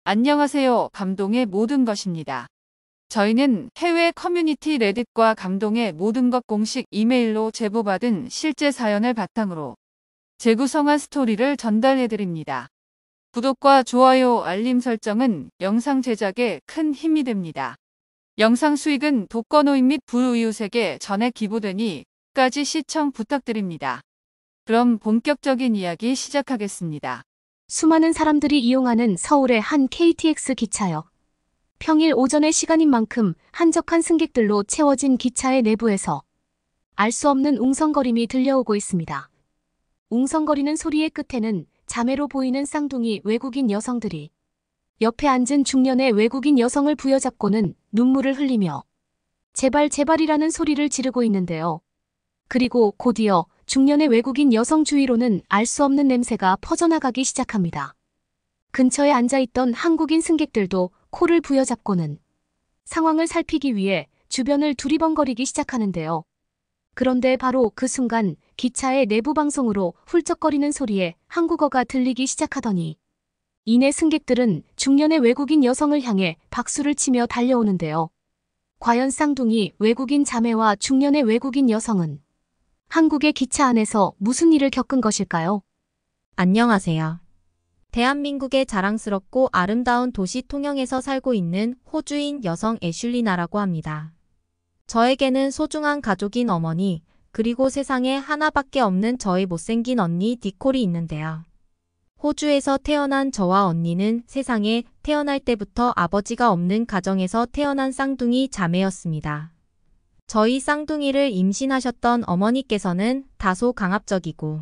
안녕하세요. 감동의 모든 것입니다. 저희는 해외 커뮤니티 레딧과 감동의 모든 것 공식 이메일로 제보받은 실제 사연을 바탕으로 재구성한 스토리를 전달해드립니다. 구독과 좋아요, 알림 설정은 영상 제작에 큰 힘이 됩니다. 영상 수익은 독거노인 및 불우이웃에게 전액 기부되니 끝까지 시청 부탁드립니다. 그럼 본격적인 이야기 시작하겠습니다. 수많은 사람들이 이용하는 서울의 한 KTX 기차역. 평일 오전의 시간인 만큼 한적한 승객들로 채워진 기차의 내부에서 알 수 없는 웅성거림이 들려오고 있습니다. 웅성거리는 소리의 끝에는 자매로 보이는 쌍둥이 외국인 여성들이 옆에 앉은 중년의 외국인 여성을 부여잡고는 눈물을 흘리며 제발 제발이라는 소리를 지르고 있는데요. 그리고 곧이어 중년의 외국인 여성 주위로는 알 수 없는 냄새가 퍼져나가기 시작합니다. 근처에 앉아있던 한국인 승객들도 코를 부여잡고는 상황을 살피기 위해 주변을 두리번거리기 시작하는데요. 그런데 바로 그 순간 기차의 내부 방송으로 훌쩍거리는 소리에 한국어가 들리기 시작하더니 이내 승객들은 중년의 외국인 여성을 향해 박수를 치며 달려오는데요. 과연 쌍둥이 외국인 자매와 중년의 외국인 여성은 한국의 기차 안에서 무슨 일을 겪은 것일까요? 안녕하세요. 대한민국의 자랑스럽고 아름다운 도시 통영에서 살고 있는 호주인 여성 애슐리나라고 합니다. 저에게는 소중한 가족인 어머니, 그리고 세상에 하나밖에 없는 저의 못생긴 언니 디콜이 있는데요. 호주에서 태어난 저와 언니는 세상에 태어날 때부터 아버지가 없는 가정에서 태어난 쌍둥이 자매였습니다. 저희 쌍둥이를 임신하셨던 어머니께서는 다소 강압적이고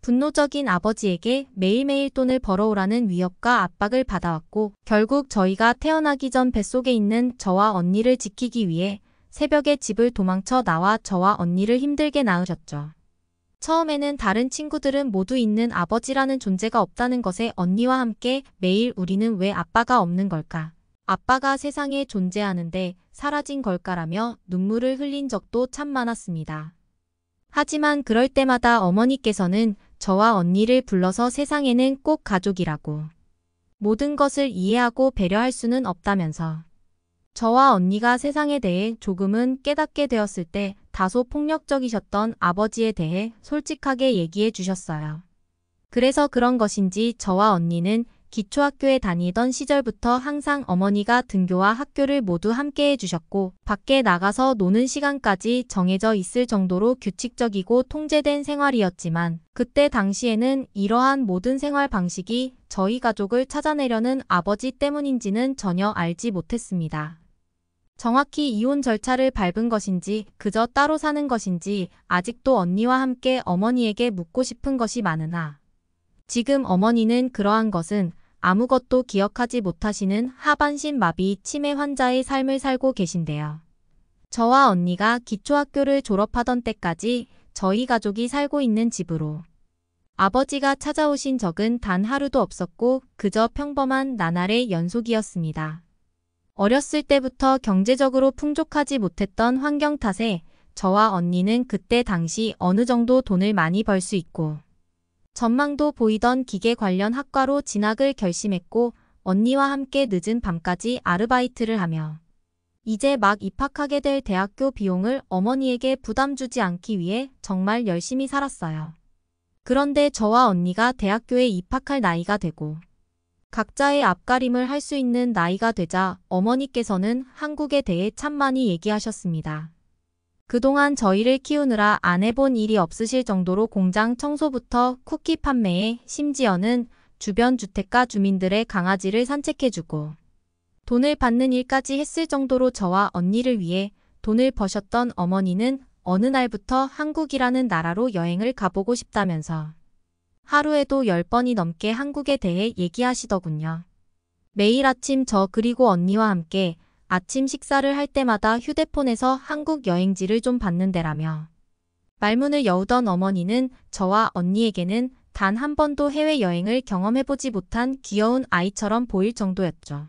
분노적인 아버지에게 매일매일 돈을 벌어오라는 위협과 압박을 받아왔고 결국 저희가 태어나기 전 뱃속에 있는 저와 언니를 지키기 위해 새벽에 집을 도망쳐 나와 저와 언니를 힘들게 낳으셨죠. 처음에는 다른 친구들은 모두 있는 아버지라는 존재가 없다는 것에 언니와 함께 매일 우리는 왜 아빠가 없는 걸까? 아빠가 세상에 존재하는데 사라진 걸까라며 눈물을 흘린 적도 참 많았습니다. 하지만 그럴 때마다 어머니께서는 저와 언니를 불러서 세상에는 꼭 가족이라고 모든 것을 이해하고 배려할 수는 없다면서 저와 언니가 세상에 대해 조금은 깨닫게 되었을 때 다소 폭력적이셨던 아버지에 대해 솔직하게 얘기해 주셨어요. 그래서 그런 것인지 저와 언니는 기초학교에 다니던 시절부터 항상 어머니가 등교와 학교를 모두 함께 해주셨고 밖에 나가서 노는 시간까지 정해져 있을 정도로 규칙적이고 통제된 생활이었지만 그때 당시에는 이러한 모든 생활 방식이 저희 가족을 찾아내려는 아버지 때문인지는 전혀 알지 못했습니다. 정확히 이혼 절차를 밟은 것인지 그저 따로 사는 것인지 아직도 언니와 함께 어머니에게 묻고 싶은 것이 많으나 지금 어머니는 그러한 것은 아무것도 기억하지 못하시는 하반신 마비 치매 환자의 삶을 살고 계신데요. 저와 언니가 기초학교를 졸업하던 때까지 저희 가족이 살고 있는 집으로 아버지가 찾아오신 적은 단 하루도 없었고 그저 평범한 나날의 연속이었습니다. 어렸을 때부터 경제적으로 풍족하지 못했던 환경 탓에 저와 언니는 그때 당시 어느 정도 돈을 많이 벌 수 있고 전망도 보이던 기계 관련 학과로 진학을 결심했고 언니와 함께 늦은 밤까지 아르바이트를 하며 이제 막 입학하게 될 대학교 비용을 어머니에게 부담 주지 않기 위해 정말 열심히 살았어요. 그런데 저와 언니가 대학교에 입학할 나이가 되고 각자의 앞가림을 할 수 있는 나이가 되자 어머니께서는 한국에 대해 참 많이 얘기하셨습니다. 그동안 저희를 키우느라 안 해본 일이 없으실 정도로 공장 청소부터 쿠키 판매에 심지어는 주변 주택가 주민들의 강아지를 산책해주고 돈을 받는 일까지 했을 정도로 저와 언니를 위해 돈을 버셨던 어머니는 어느 날부터 한국이라는 나라로 여행을 가보고 싶다면서 하루에도 10번이 넘게 한국에 대해 얘기하시더군요. 매일 아침 저 그리고 언니와 함께 아침 식사를 할 때마다 휴대폰에서 한국 여행지를 좀 봤는데라며 말문을 여우던 어머니는 저와 언니에게는 단 한 번도 해외여행을 경험해보지 못한 귀여운 아이처럼 보일 정도였죠.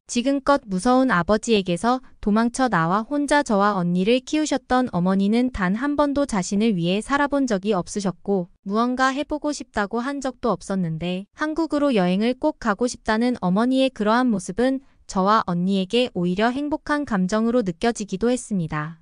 지금껏 무서운 아버지에게서 도망쳐 나와 혼자 저와 언니를 키우셨던 어머니는 단 한 번도 자신을 위해 살아본 적이 없으셨고 무언가 해보고 싶다고 한 적도 없었는데 한국으로 여행을 꼭 가고 싶다는 어머니의 그러한 모습은 저와 언니에게 오히려 행복한 감정으로 느껴지기도 했습니다.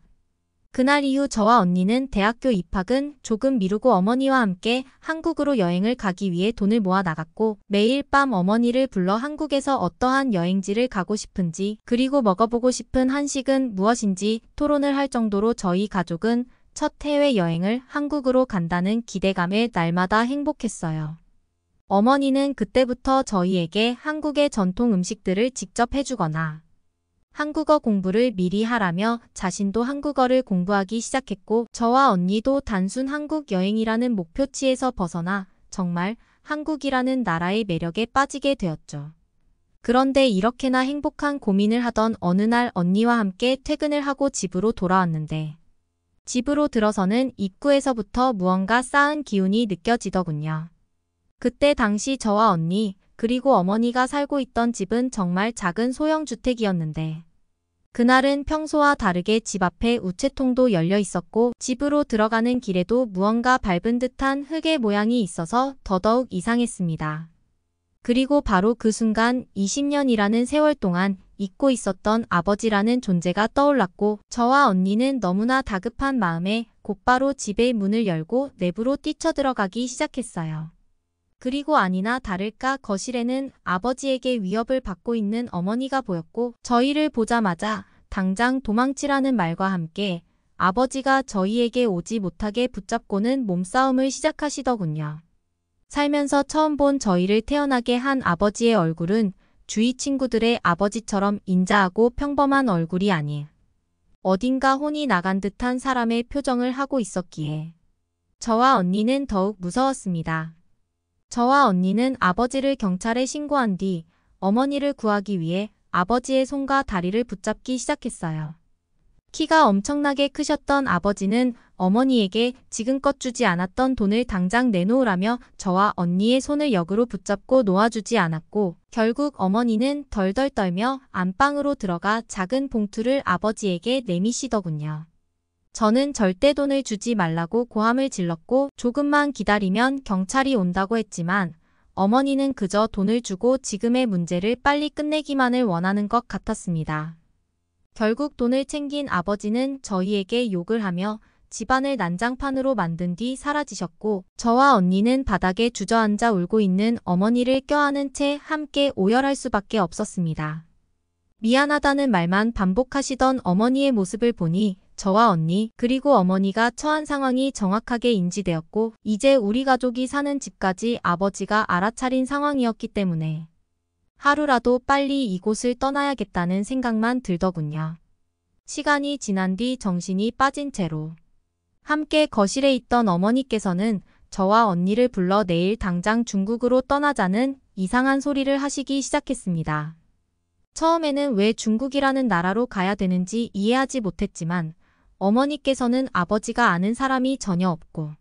그날 이후 저와 언니는 대학교 입학은 조금 미루고 어머니와 함께 한국으로 여행을 가기 위해 돈을 모아 나갔고 매일 밤 어머니를 불러 한국에서 어떠한 여행지를 가고 싶은지 그리고 먹어보고 싶은 한식은 무엇인지 토론을 할 정도로 저희 가족은 첫 해외여행을 한국으로 간다는 기대감에 날마다 행복했어요. 어머니는 그때부터 저희에게 한국의 전통 음식들을 직접 해주거나 한국어 공부를 미리 하라며 자신도 한국어를 공부하기 시작했고 저와 언니도 단순 한국 여행이라는 목표치에서 벗어나 정말 한국이라는 나라의 매력에 빠지게 되었죠. 그런데 이렇게나 행복한 고민을 하던 어느 날 언니와 함께 퇴근을 하고 집으로 돌아왔는데 집으로 들어서는 입구에서부터 무언가 쌓은 기운이 느껴지더군요. 그때 당시 저와 언니 그리고 어머니가 살고 있던 집은 정말 작은 소형 주택이었는데 그날은 평소와 다르게 집 앞에 우체통도 열려 있었고 집으로 들어가는 길에도 무언가 밟은 듯한 흙의 모양이 있어서 더더욱 이상했습니다. 그리고 바로 그 순간 20년이라는 세월 동안 잊고 있었던 아버지라는 존재가 떠올랐고 저와 언니는 너무나 다급한 마음에 곧바로 집의 문을 열고 내부로 뛰쳐들어가기 시작했어요. 그리고 아니나 다를까 거실에는 아버지에게 위협을 받고 있는 어머니가 보였고 저희를 보자마자 당장 도망치라는 말과 함께 아버지가 저희에게 오지 못하게 붙잡고는 몸싸움을 시작하시더군요. 살면서 처음 본 저희를 태어나게 한 아버지의 얼굴은 주위 친구들의 아버지처럼 인자하고 평범한 얼굴이 아닌 어딘가 혼이 나간 듯한 사람의 표정을 하고 있었기에 저와 언니는 더욱 무서웠습니다. 저와 언니는 아버지를 경찰에 신고한 뒤 어머니를 구하기 위해 아버지의 손과 다리를 붙잡기 시작했어요. 키가 엄청나게 크셨던 아버지는 어머니에게 지금껏 주지 않았던 돈을 당장 내놓으라며 저와 언니의 손을 역으로 붙잡고 놓아주지 않았고 결국 어머니는 덜덜 떨며 안방으로 들어가 작은 봉투를 아버지에게 내미시더군요. 저는 절대 돈을 주지 말라고 고함을 질렀고 조금만 기다리면 경찰이 온다고 했지만 어머니는 그저 돈을 주고 지금의 문제를 빨리 끝내기만을 원하는 것 같았습니다. 결국 돈을 챙긴 아버지는 저희에게 욕을 하며 집안을 난장판으로 만든 뒤 사라지셨고 저와 언니는 바닥에 주저앉아 울고 있는 어머니를 껴안은 채 함께 오열할 수밖에 없었습니다. 미안하다는 말만 반복하시던 어머니의 모습을 보니 저와 언니 그리고 어머니가 처한 상황이 정확하게 인지되었고 이제 우리 가족이 사는 집까지 아버지가 알아차린 상황이었기 때문에 하루라도 빨리 이곳을 떠나야겠다는 생각만 들더군요. 시간이 지난 뒤 정신이 빠진 채로 함께 거실에 있던 어머니께서는 저와 언니를 불러 내일 당장 중국으로 떠나자는 이상한 소리를 하시기 시작했습니다. 처음에는 왜 중국이라는 나라로 가야 되는지 이해하지 못했지만 어머니께서는 아버지가 아는 사람이 전혀 없고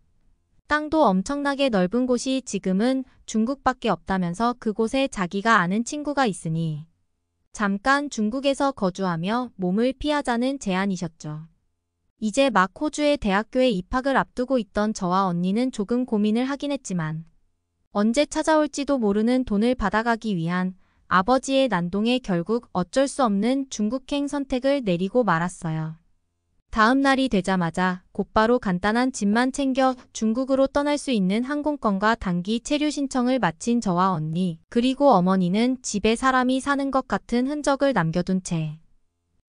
땅도 엄청나게 넓은 곳이 지금은 중국밖에 없다면서 그곳에 자기가 아는 친구가 있으니 잠깐 중국에서 거주하며 몸을 피하자는 제안이셨죠. 이제 막 호주의 대학교에 입학을 앞두고 있던 저와 언니는 조금 고민을 하긴 했지만 언제 찾아올지도 모르는 돈을 받아가기 위한 아버지의 난동에 결국 어쩔 수 없는 중국행 선택을 내리고 말았어요. 다음 날이 되자마자 곧바로 간단한 짐만 챙겨 중국으로 떠날 수 있는 항공권과 단기 체류 신청을 마친 저와 언니 그리고 어머니는 집에 사람이 사는 것 같은 흔적을 남겨둔 채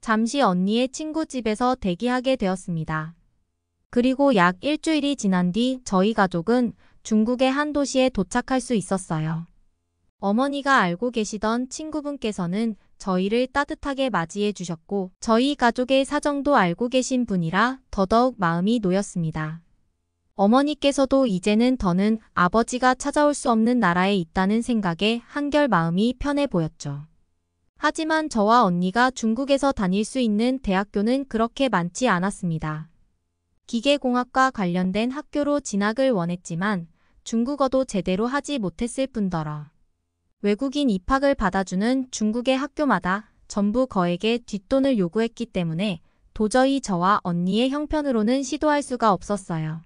잠시 언니의 친구 집에서 대기하게 되었습니다. 그리고 약 일주일이 지난 뒤 저희 가족은 중국의 한 도시에 도착할 수 있었어요. 어머니가 알고 계시던 친구분께서는 저희를 따뜻하게 맞이해 주셨고 저희 가족의 사정도 알고 계신 분이라 더더욱 마음이 놓였습니다. 어머니께서도 이제는 더는 아버지가 찾아올 수 없는 나라에 있다는 생각에 한결 마음이 편해 보였죠. 하지만 저와 언니가 중국에서 다닐 수 있는 대학교는 그렇게 많지 않았습니다. 기계공학과 관련된 학교로 진학을 원했지만 중국어도 제대로 하지 못했을 뿐더러 외국인 입학을 받아주는 중국의 학교마다 전부 거액의 뒷돈을 요구했기 때문에 도저히 저와 언니의 형편으로는 시도할 수가 없었어요.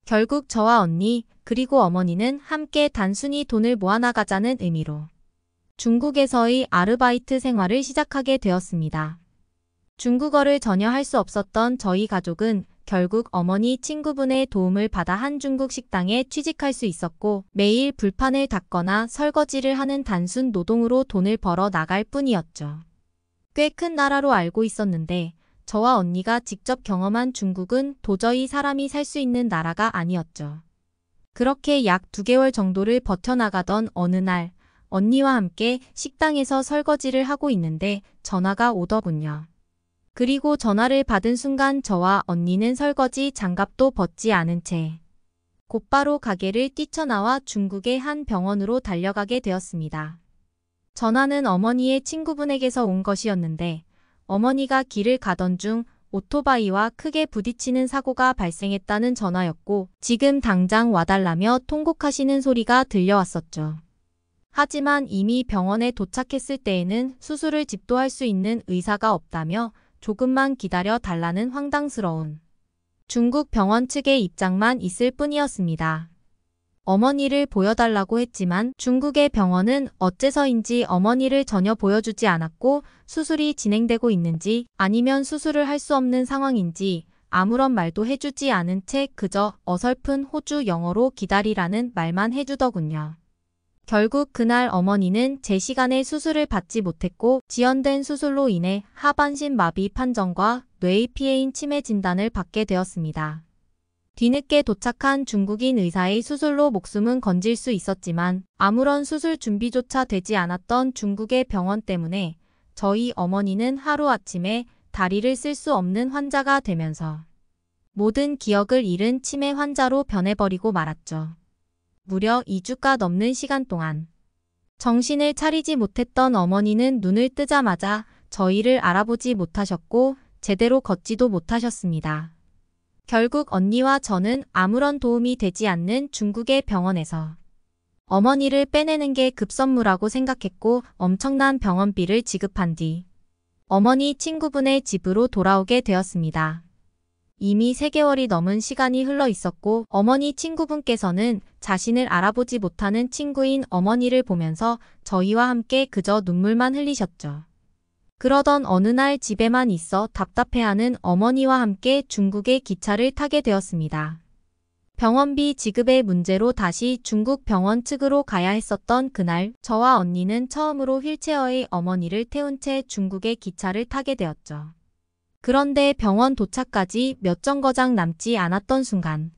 결국 저와 언니 그리고 어머니는 함께 단순히 돈을 모아나가자는 의미로 중국에서의 아르바이트 생활을 시작하게 되었습니다. 중국어를 전혀 할 수 없었던 저희 가족은 결국 어머니 친구분의 도움을 받아 한 중국 식당에 취직할 수 있었고 매일 불판을 닦거나 설거지를 하는 단순 노동으로 돈을 벌어 나갈 뿐이었죠. 꽤 큰 나라로 알고 있었는데 저와 언니가 직접 경험한 중국은 도저히 사람이 살 수 있는 나라가 아니었죠. 그렇게 약 2개월 정도를 버텨나가던 어느 날 언니와 함께 식당에서 설거지를 하고 있는데 전화가 오더군요. 그리고 전화를 받은 순간 저와 언니는 설거지 장갑도 벗지 않은 채 곧바로 가게를 뛰쳐나와 중국의 한 병원으로 달려가게 되었습니다. 전화는 어머니의 친구분에게서 온 것이었는데 어머니가 길을 가던 중 오토바이와 크게 부딪히는 사고가 발생했다는 전화였고 지금 당장 와달라며 통곡하시는 소리가 들려왔었죠. 하지만 이미 병원에 도착했을 때에는 수술을 집도할 수 있는 의사가 없다며 조금만 기다려 달라는 황당스러운 중국 병원 측의 입장만 있을 뿐이었습니다. 어머니를 보여달라고 했지만 중국의 병원은 어째서인지 어머니를 전혀 보여주지 않았고 수술이 진행되고 있는지 아니면 수술을 할 수 없는 상황인지 아무런 말도 해주지 않은 채 그저 어설픈 호주 영어로 기다리라는 말만 해주더군요. 결국 그날 어머니는 제 시간에 수술을 받지 못했고 지연된 수술로 인해 하반신 마비 판정과 뇌의 피해인 치매 진단을 받게 되었습니다. 뒤늦게 도착한 중국인 의사의 수술로 목숨은 건질 수 있었지만 아무런 수술 준비조차 되지 않았던 중국의 병원 때문에 저희 어머니는 하루아침에 다리를 쓸 수 없는 환자가 되면서 모든 기억을 잃은 치매 환자로 변해버리고 말았죠. 무려 2주가 넘는 시간 동안 정신을 차리지 못했던 어머니는 눈을 뜨자마자 저희를 알아보지 못하셨고 제대로 걷지도 못하셨습니다. 결국 언니와 저는 아무런 도움이 되지 않는 중국의 병원에서 어머니를 빼내는 게 급선무라고 생각했고 엄청난 병원비를 지급한 뒤 어머니 친구분의 집으로 돌아오게 되었습니다. 이미 3개월이 넘은 시간이 흘러 있었고 어머니 친구분께서는 자신을 알아보지 못하는 친구인 어머니를 보면서 저희와 함께 그저 눈물만 흘리셨죠. 그러던 어느 날 집에만 있어 답답해하는 어머니와 함께 중국의 기차를 타게 되었습니다. 병원비 지급의 문제로 다시 중국 병원 측으로 가야 했었던 그날 저와 언니는 처음으로 휠체어의 어머니를 태운 채 중국의 기차를 타게 되었죠. 그런데 병원 도착까지 몇 정거장 남지 않았던 순간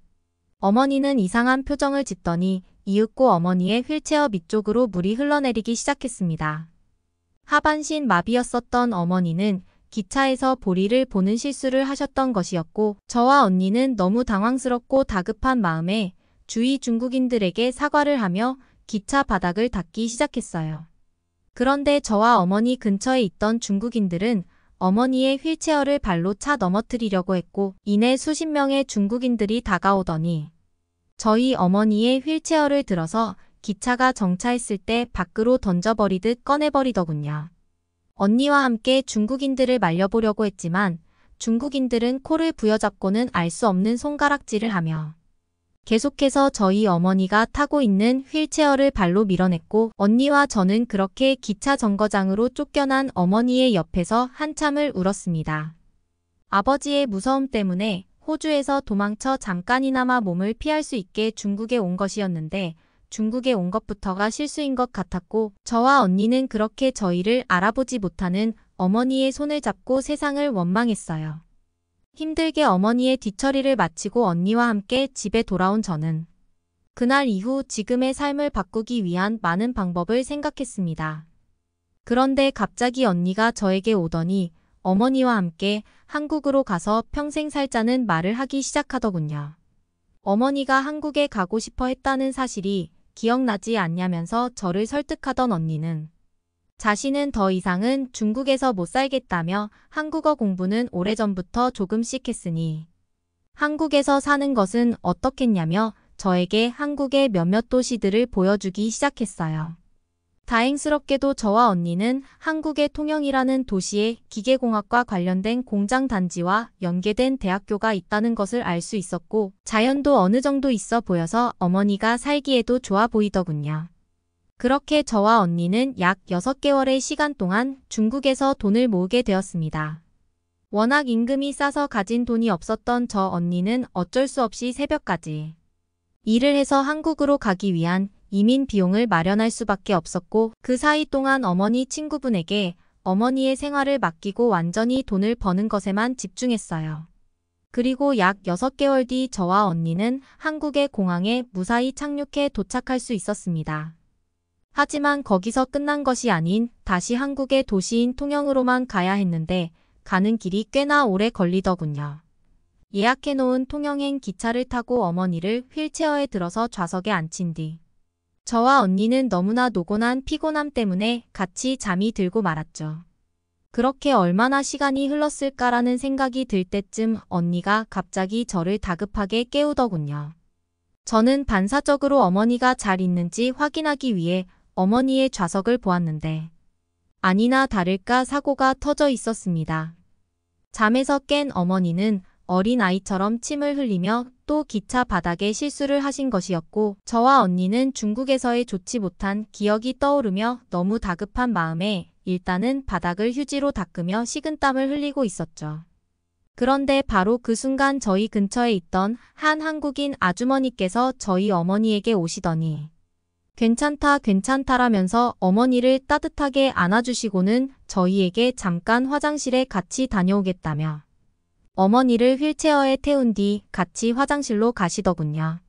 어머니는 이상한 표정을 짓더니 이윽고 어머니의 휠체어 밑쪽으로 물이 흘러내리기 시작했습니다. 하반신 마비였었던 어머니는 기차에서 보리를 보는 실수를 하셨던 것이었고 저와 언니는 너무 당황스럽고 다급한 마음에 주위 중국인들에게 사과를 하며 기차 바닥을 닦기 시작했어요. 그런데 저와 어머니 근처에 있던 중국인들은 어머니의 휠체어를 발로 차 넘어뜨리려고 했고 이내 수십 명의 중국인들이 다가오더니 저희 어머니의 휠체어를 들어서 기차가 정차했을 때 밖으로 던져버리듯 꺼내버리더군요. 언니와 함께 중국인들을 말려보려고 했지만 중국인들은 코를 부여잡고는 알 수 없는 손가락질을 하며 계속해서 저희 어머니가 타고 있는 휠체어를 발로 밀어냈고 언니와 저는 그렇게 기차 정거장으로 쫓겨난 어머니의 옆에서 한참을 울었습니다. 아버지의 무서움 때문에 호주에서 도망쳐 잠깐이나마 몸을 피할 수 있게 중국에 온 것이었는데 중국에 온 것부터가 실수인 것 같았고 저와 언니는 그렇게 저희를 알아보지 못하는 어머니의 손을 잡고 세상을 원망했어요. 힘들게 어머니의 뒤처리를 마치고 언니와 함께 집에 돌아온 저는 그날 이후 지금의 삶을 바꾸기 위한 많은 방법을 생각했습니다. 그런데 갑자기 언니가 저에게 오더니 어머니와 함께 한국으로 가서 평생 살자는 말을 하기 시작하더군요. 어머니가 한국에 가고 싶어 했다는 사실이 기억나지 않냐면서 저를 설득하던 언니는 자신은 더 이상은 중국에서 못 살겠다며 한국어 공부는 오래전부터 조금씩 했으니 한국에서 사는 것은 어떻겠냐며 저에게 한국의 몇몇 도시들을 보여주기 시작했어요. 다행스럽게도 저와 언니는 한국의 통영이라는 도시에 기계공학과 관련된 공장 단지와 연계된 대학교가 있다는 것을 알 수 있었고 자연도 어느 정도 있어 보여서 어머니가 살기에도 좋아 보이더군요. 그렇게 저와 언니는 약 6개월의 시간 동안 중국에서 돈을 모으게 되었습니다. 워낙 임금이 싸서 가진 돈이 없었던 저 언니는 어쩔 수 없이 새벽까지 일을 해서 한국으로 가기 위한 이민 비용을 마련할 수밖에 없었고 그 사이 동안 어머니 친구분에게 어머니의 생활을 맡기고 완전히 돈을 버는 것에만 집중했어요. 그리고 약 6개월 뒤 저와 언니는 한국의 공항에 무사히 착륙해 도착할 수 있었습니다. 하지만 거기서 끝난 것이 아닌 다시 한국의 도시인 통영으로만 가야 했는데 가는 길이 꽤나 오래 걸리더군요. 예약해놓은 통영행 기차를 타고 어머니를 휠체어에 들어서 좌석에 앉힌 뒤 저와 언니는 너무나 노곤한 피곤함 때문에 같이 잠이 들고 말았죠. 그렇게 얼마나 시간이 흘렀을까라는 생각이 들 때쯤 언니가 갑자기 저를 다급하게 깨우더군요. 저는 반사적으로 어머니가 잘 있는지 확인하기 위해 어머니의 좌석을 보았는데 아니나 다를까 사고가 터져 있었습니다. 잠에서 깬 어머니는 어린아이처럼 침을 흘리며 또 기차 바닥에 실수를 하신 것이었고 저와 언니는 중국에서의 좋지 못한 기억이 떠오르며 너무 다급한 마음에 일단은 바닥을 휴지로 닦으며 식은땀을 흘리고 있었죠. 그런데 바로 그 순간 저희 근처에 있던 한 한국인 아주머니께서 저희 어머니에게 오시더니 괜찮다 괜찮다라면서 어머니를 따뜻하게 안아주시고는 저희에게 잠깐 화장실에 같이 다녀오겠다며 어머니를 휠체어에 태운 뒤 같이 화장실로 가시더군요.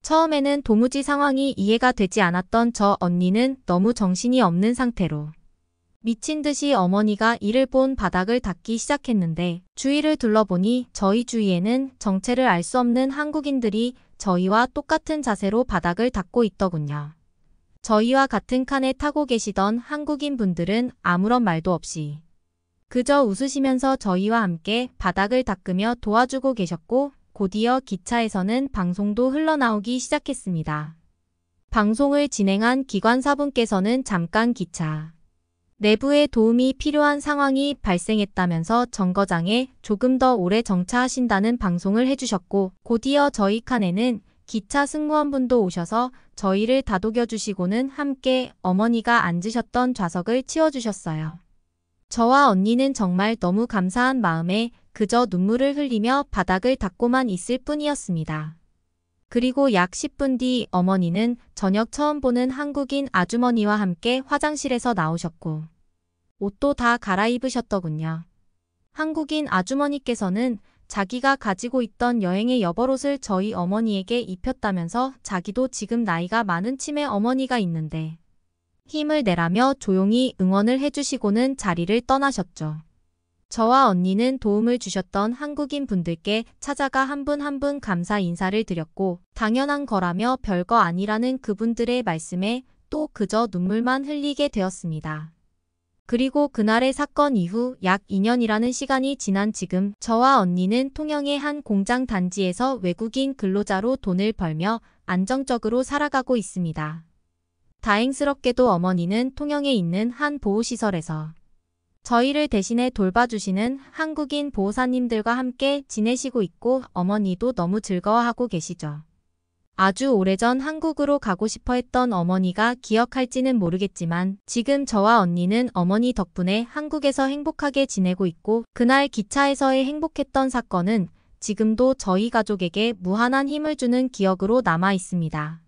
처음에는 도무지 상황이 이해가 되지 않았던 저 언니는 너무 정신이 없는 상태로 미친 듯이 어머니가 이를 본 바닥을 닦기 시작했는데 주위를 둘러보니 저희 주위에는 정체를 알 수 없는 한국인들이 저희와 똑같은 자세로 바닥을 닦고 있더군요. 저희와 같은 칸에 타고 계시던 한국인 분들은 아무런 말도 없이 그저 웃으시면서 저희와 함께 바닥을 닦으며 도와주고 계셨고 곧이어 기차에서는 방송도 흘러나오기 시작했습니다. 방송을 진행한 기관사분께서는 잠깐 기차 내부에 도움이 필요한 상황이 발생했다면서 정거장에 조금 더 오래 정차하신다는 방송을 해주셨고 곧이어 저희 칸에는 기차 승무원분도 오셔서 저희를 다독여주시고는 함께 어머니가 앉으셨던 좌석을 치워주셨어요. 저와 언니는 정말 너무 감사한 마음에 그저 눈물을 흘리며 바닥을 닦고만 있을 뿐이었습니다. 그리고 약 10분 뒤 어머니는 저녁 처음 보는 한국인 아주머니와 함께 화장실에서 나오셨고 옷도 다 갈아입으셨더군요. 한국인 아주머니께서는 자기가 가지고 있던 여행의 여벌옷을 저희 어머니에게 입혔다면서 자기도 지금 나이가 많은 치매 어머니가 있는데 힘을 내라며 조용히 응원을 해주시고는 자리를 떠나셨죠. 저와 언니는 도움을 주셨던 한국인 분들께 찾아가 한 분 한 분 감사 인사를 드렸고 당연한 거라며 별거 아니라는 그분들의 말씀에 또 그저 눈물만 흘리게 되었습니다. 그리고 그날의 사건 이후 약 2년이라는 시간이 지난 지금 저와 언니는 통영의 한 공장 단지에서 외국인 근로자로 돈을 벌며 안정적으로 살아가고 있습니다. 다행스럽게도 어머니는 통영에 있는 한 보호시설에서 저희를 대신해 돌봐주시는 한국인 보호사님들과 함께 지내시고 있고 어머니도 너무 즐거워하고 계시죠. 아주 오래전 한국으로 가고 싶어 했던 어머니가 기억할지는 모르겠지만 지금 저와 언니는 어머니 덕분에 한국에서 행복하게 지내고 있고 그날 기차에서의 행복했던 사건은 지금도 저희 가족에게 무한한 힘을 주는 기억으로 남아 있습니다.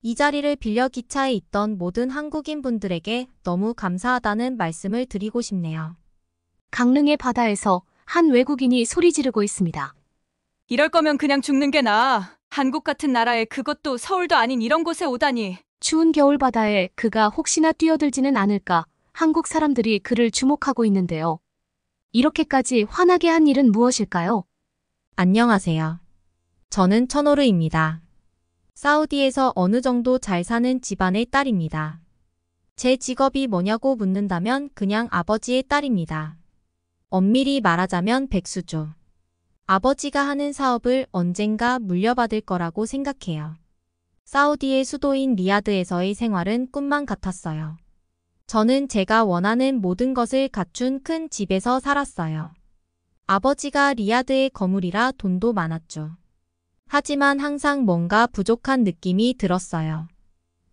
이 자리를 빌려 기차에 있던 모든 한국인 분들에게 너무 감사하다는 말씀을 드리고 싶네요. 강릉의 바다에서 한 외국인이 소리 지르고 있습니다. 이럴 거면 그냥 죽는 게 나아. 한국 같은 나라에 그것도 서울도 아닌 이런 곳에 오다니. 추운 겨울 바다에 그가 혹시나 뛰어들지는 않을까 한국 사람들이 그를 주목하고 있는데요. 이렇게까지 화나게 한 일은 무엇일까요? 안녕하세요. 저는 천오르입니다. 사우디에서 어느 정도 잘 사는 집안의 딸입니다. 제 직업이 뭐냐고 묻는다면 그냥 아버지의 딸입니다. 엄밀히 말하자면 백수죠. 아버지가 하는 사업을 언젠가 물려받을 거라고 생각해요. 사우디의 수도인 리야드에서의 생활은 꿈만 같았어요. 저는 제가 원하는 모든 것을 갖춘 큰 집에서 살았어요. 아버지가 리야드의 거물이라 돈도 많았죠. 하지만 항상 뭔가 부족한 느낌이 들었어요.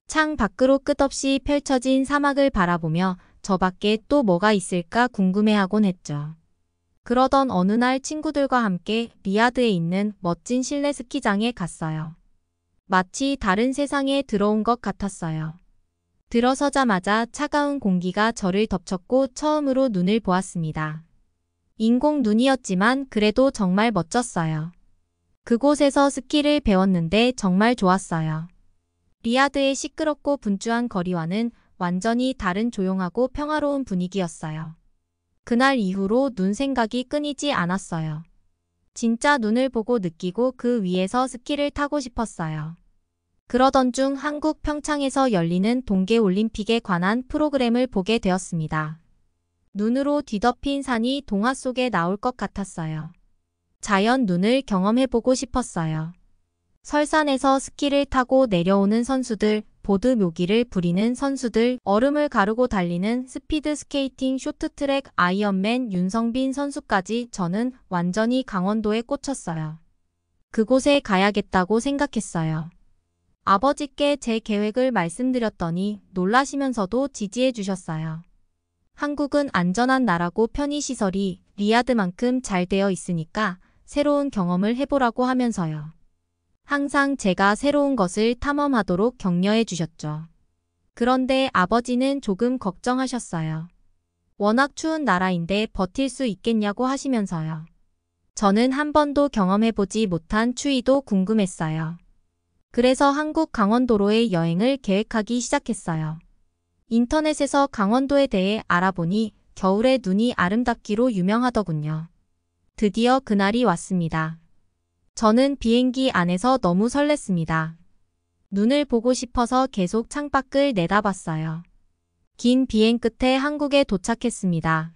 창 밖으로 끝없이 펼쳐진 사막을 바라보며 저 밖에 또 뭐가 있을까 궁금해하곤 했죠. 그러던 어느 날 친구들과 함께 리야드에 있는 멋진 실내 스키장에 갔어요. 마치 다른 세상에 들어온 것 같았어요. 들어서자마자 차가운 공기가 저를 덮쳤고 처음으로 눈을 보았습니다. 인공 눈이었지만 그래도 정말 멋졌어요. 그곳에서 스키를 배웠는데 정말 좋았어요. 리야드의 시끄럽고 분주한 거리와는 완전히 다른 조용하고 평화로운 분위기였어요. 그날 이후로 눈 생각이 끊이지 않았어요. 진짜 눈을 보고 느끼고 그 위에서 스키를 타고 싶었어요. 그러던 중 한국 평창에서 열리는 동계올림픽에 관한 프로그램을 보게 되었습니다. 눈으로 뒤덮인 산이 동화 속에 나올 것 같았어요. 자연 눈을 경험해보고 싶었어요. 설산에서 스키를 타고 내려오는 선수들, 보드 묘기를 부리는 선수들, 얼음을 가르고 달리는 스피드 스케이팅, 쇼트트랙, 아이언맨, 윤성빈 선수까지 저는 완전히 강원도에 꽂혔어요. 그곳에 가야겠다고 생각했어요. 아버지께 제 계획을 말씀드렸더니 놀라시면서도 지지해 주셨어요. 한국은 안전한 나라고 편의시설이 리야드만큼 잘 되어 있으니까 새로운 경험을 해보라고 하면서요. 항상 제가 새로운 것을 탐험하도록 격려해 주셨죠. 그런데 아버지는 조금 걱정하셨어요. 워낙 추운 나라인데 버틸 수 있겠냐고 하시면서요. 저는 한 번도 경험해보지 못한 추위도 궁금했어요. 그래서 한국 강원도로의 여행을 계획하기 시작했어요. 인터넷에서 강원도에 대해 알아보니 겨울에 눈이 아름답기로 유명하더군요. 드디어 그날이 왔습니다. 저는 비행기 안에서 너무 설렜습니다. 눈을 보고 싶어서 계속 창밖을 내다봤어요. 긴 비행 끝에 한국에 도착했습니다.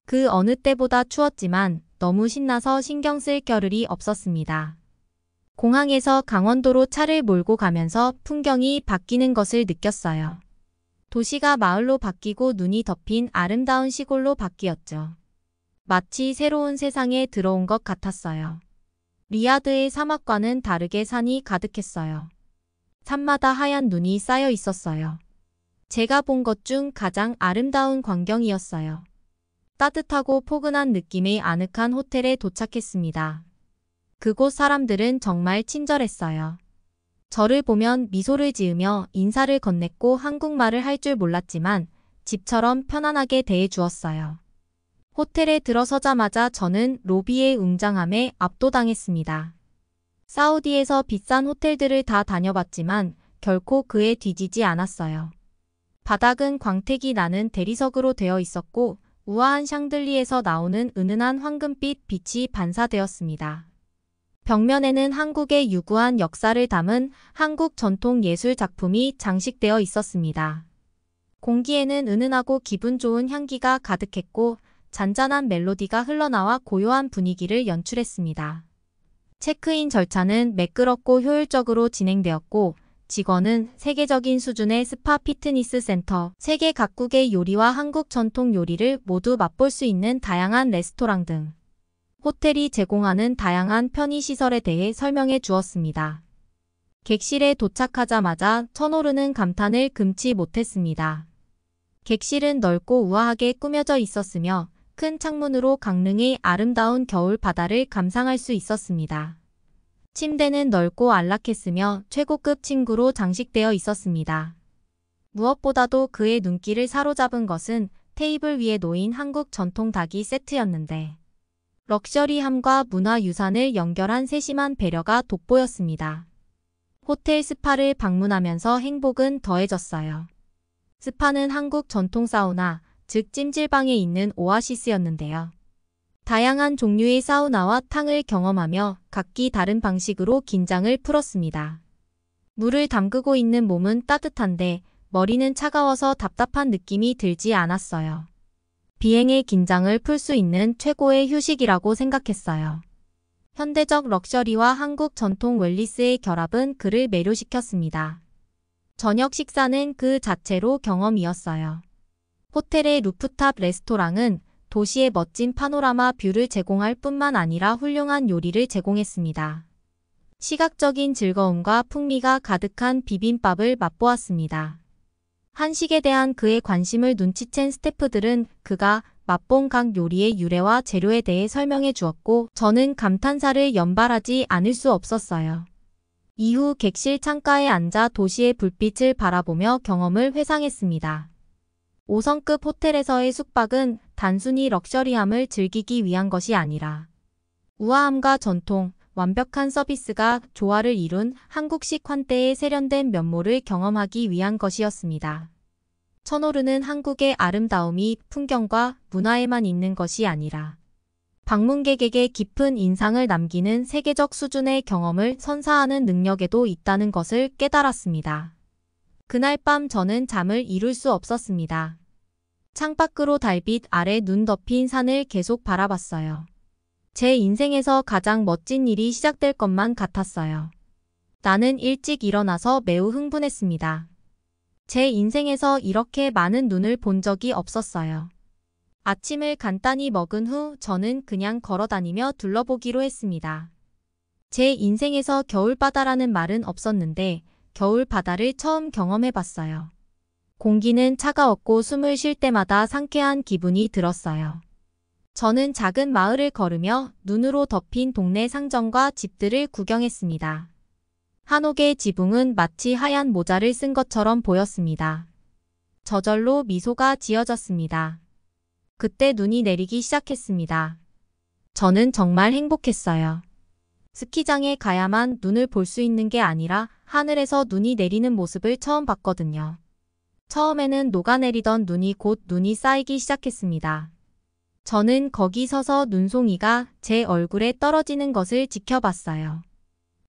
그 어느 때보다 추웠지만 너무 신나서 신경 쓸 겨를이 없었습니다. 공항에서 강원도로 차를 몰고 가면서 풍경이 바뀌는 것을 느꼈어요. 도시가 마을로 바뀌고 눈이 덮인 아름다운 시골로 바뀌었죠. 마치 새로운 세상에 들어온 것 같았어요. 리야드의 사막과는 다르게 산이 가득했어요. 산마다 하얀 눈이 쌓여 있었어요. 제가 본 것 중 가장 아름다운 광경이었어요. 따뜻하고 포근한 느낌의 아늑한 호텔에 도착했습니다. 그곳 사람들은 정말 친절했어요. 저를 보면 미소를 지으며 인사를 건넸고 한국말을 할 줄 몰랐지만 집처럼 편안하게 대해 주었어요. 호텔에 들어서자마자 저는 로비의 웅장함에 압도당했습니다. 사우디에서 비싼 호텔들을 다 다녀봤지만 결코 그에 뒤지지 않았어요. 바닥은 광택이 나는 대리석으로 되어 있었고 우아한 샹들리에서 나오는 은은한 황금빛 빛이 반사되었습니다. 벽면에는 한국의 유구한 역사를 담은 한국 전통 예술 작품이 장식되어 있었습니다. 공기에는 은은하고 기분 좋은 향기가 가득했고 잔잔한 멜로디가 흘러나와 고요한 분위기를 연출했습니다. 체크인 절차는 매끄럽고 효율적으로 진행되었고 직원은 세계적인 수준의 스파 피트니스 센터, 세계 각국의 요리와 한국 전통 요리를 모두 맛볼 수 있는 다양한 레스토랑 등 호텔이 제공하는 다양한 편의시설에 대해 설명해 주었습니다. 객실에 도착하자마자 쳐오르는 감탄을 금치 못했습니다. 객실은 넓고 우아하게 꾸며져 있었으며 큰 창문으로 강릉의 아름다운 겨울 바다를 감상할 수 있었습니다. 침대는 넓고 안락했으며 최고급 침구로 장식되어 있었습니다. 무엇보다도 그의 눈길을 사로잡은 것은 테이블 위에 놓인 한국 전통 닭이 세트였는데 럭셔리함과 문화유산을 연결한 세심한 배려가 돋보였습니다. 호텔 스파를 방문하면서 행복은 더해졌어요. 스파는 한국 전통 사우나, 즉 찜질방에 있는 오아시스였는데요. 다양한 종류의 사우나와 탕을 경험하며 각기 다른 방식으로 긴장을 풀었습니다. 물을 담그고 있는 몸은 따뜻한데 머리는 차가워서 답답한 느낌이 들지 않았어요. 비행의 긴장을 풀 수 있는 최고의 휴식이라고 생각했어요. 현대적 럭셔리와 한국 전통 웰니스의 결합은 그를 매료시켰습니다. 저녁 식사는 그 자체로 경험이었어요. 호텔의 루프탑 레스토랑은 도시의 멋진 파노라마 뷰를 제공할 뿐만 아니라 훌륭한 요리를 제공했습니다. 시각적인 즐거움과 풍미가 가득한 비빔밥을 맛보았습니다. 한식에 대한 그의 관심을 눈치챈 스태프들은 그가 맛본 각 요리의 유래와 재료에 대해 설명해 주었고 저는 감탄사를 연발하지 않을 수 없었어요. 이후 객실 창가에 앉아 도시의 불빛을 바라보며 경험을 회상했습니다. 5성급 호텔에서의 숙박은 단순히 럭셔리함을 즐기기 위한 것이 아니라 우아함과 전통, 완벽한 서비스가 조화를 이룬 한국식 환대의 세련된 면모를 경험하기 위한 것이었습니다. 쳐오르는 한국의 아름다움이 풍경과 문화에만 있는 것이 아니라 방문객에게 깊은 인상을 남기는 세계적 수준의 경험을 선사하는 능력에도 있다는 것을 깨달았습니다. 그날 밤 저는 잠을 이룰 수 없었습니다. 창밖으로 달빛 아래 눈 덮인 산을 계속 바라봤어요. 제 인생에서 가장 멋진 일이 시작될 것만 같았어요. 나는 일찍 일어나서 매우 흥분했습니다. 제 인생에서 이렇게 많은 눈을 본 적이 없었어요. 아침을 간단히 먹은 후 저는 그냥 걸어다니며 둘러보기로 했습니다. 제 인생에서 겨울바다라는 말은 없었는데 겨울바다를 처음 경험해봤어요. 공기는 차가웠고 숨을 쉴 때마다 상쾌한 기분이 들었어요. 저는 작은 마을을 걸으며 눈으로 덮인 동네 상점과 집들을 구경했습니다. 한옥의 지붕은 마치 하얀 모자를 쓴 것처럼 보였습니다. 저절로 미소가 지어졌습니다. 그때 눈이 내리기 시작했습니다. 저는 정말 행복했어요. 스키장에 가야만 눈을 볼 수 있는 게 아니라 하늘에서 눈이 내리는 모습을 처음 봤거든요. 처음에는 녹아내리던 눈이 곧 눈이 쌓이기 시작했습니다. 저는 거기 서서 눈송이가 제 얼굴에 떨어지는 것을 지켜봤어요.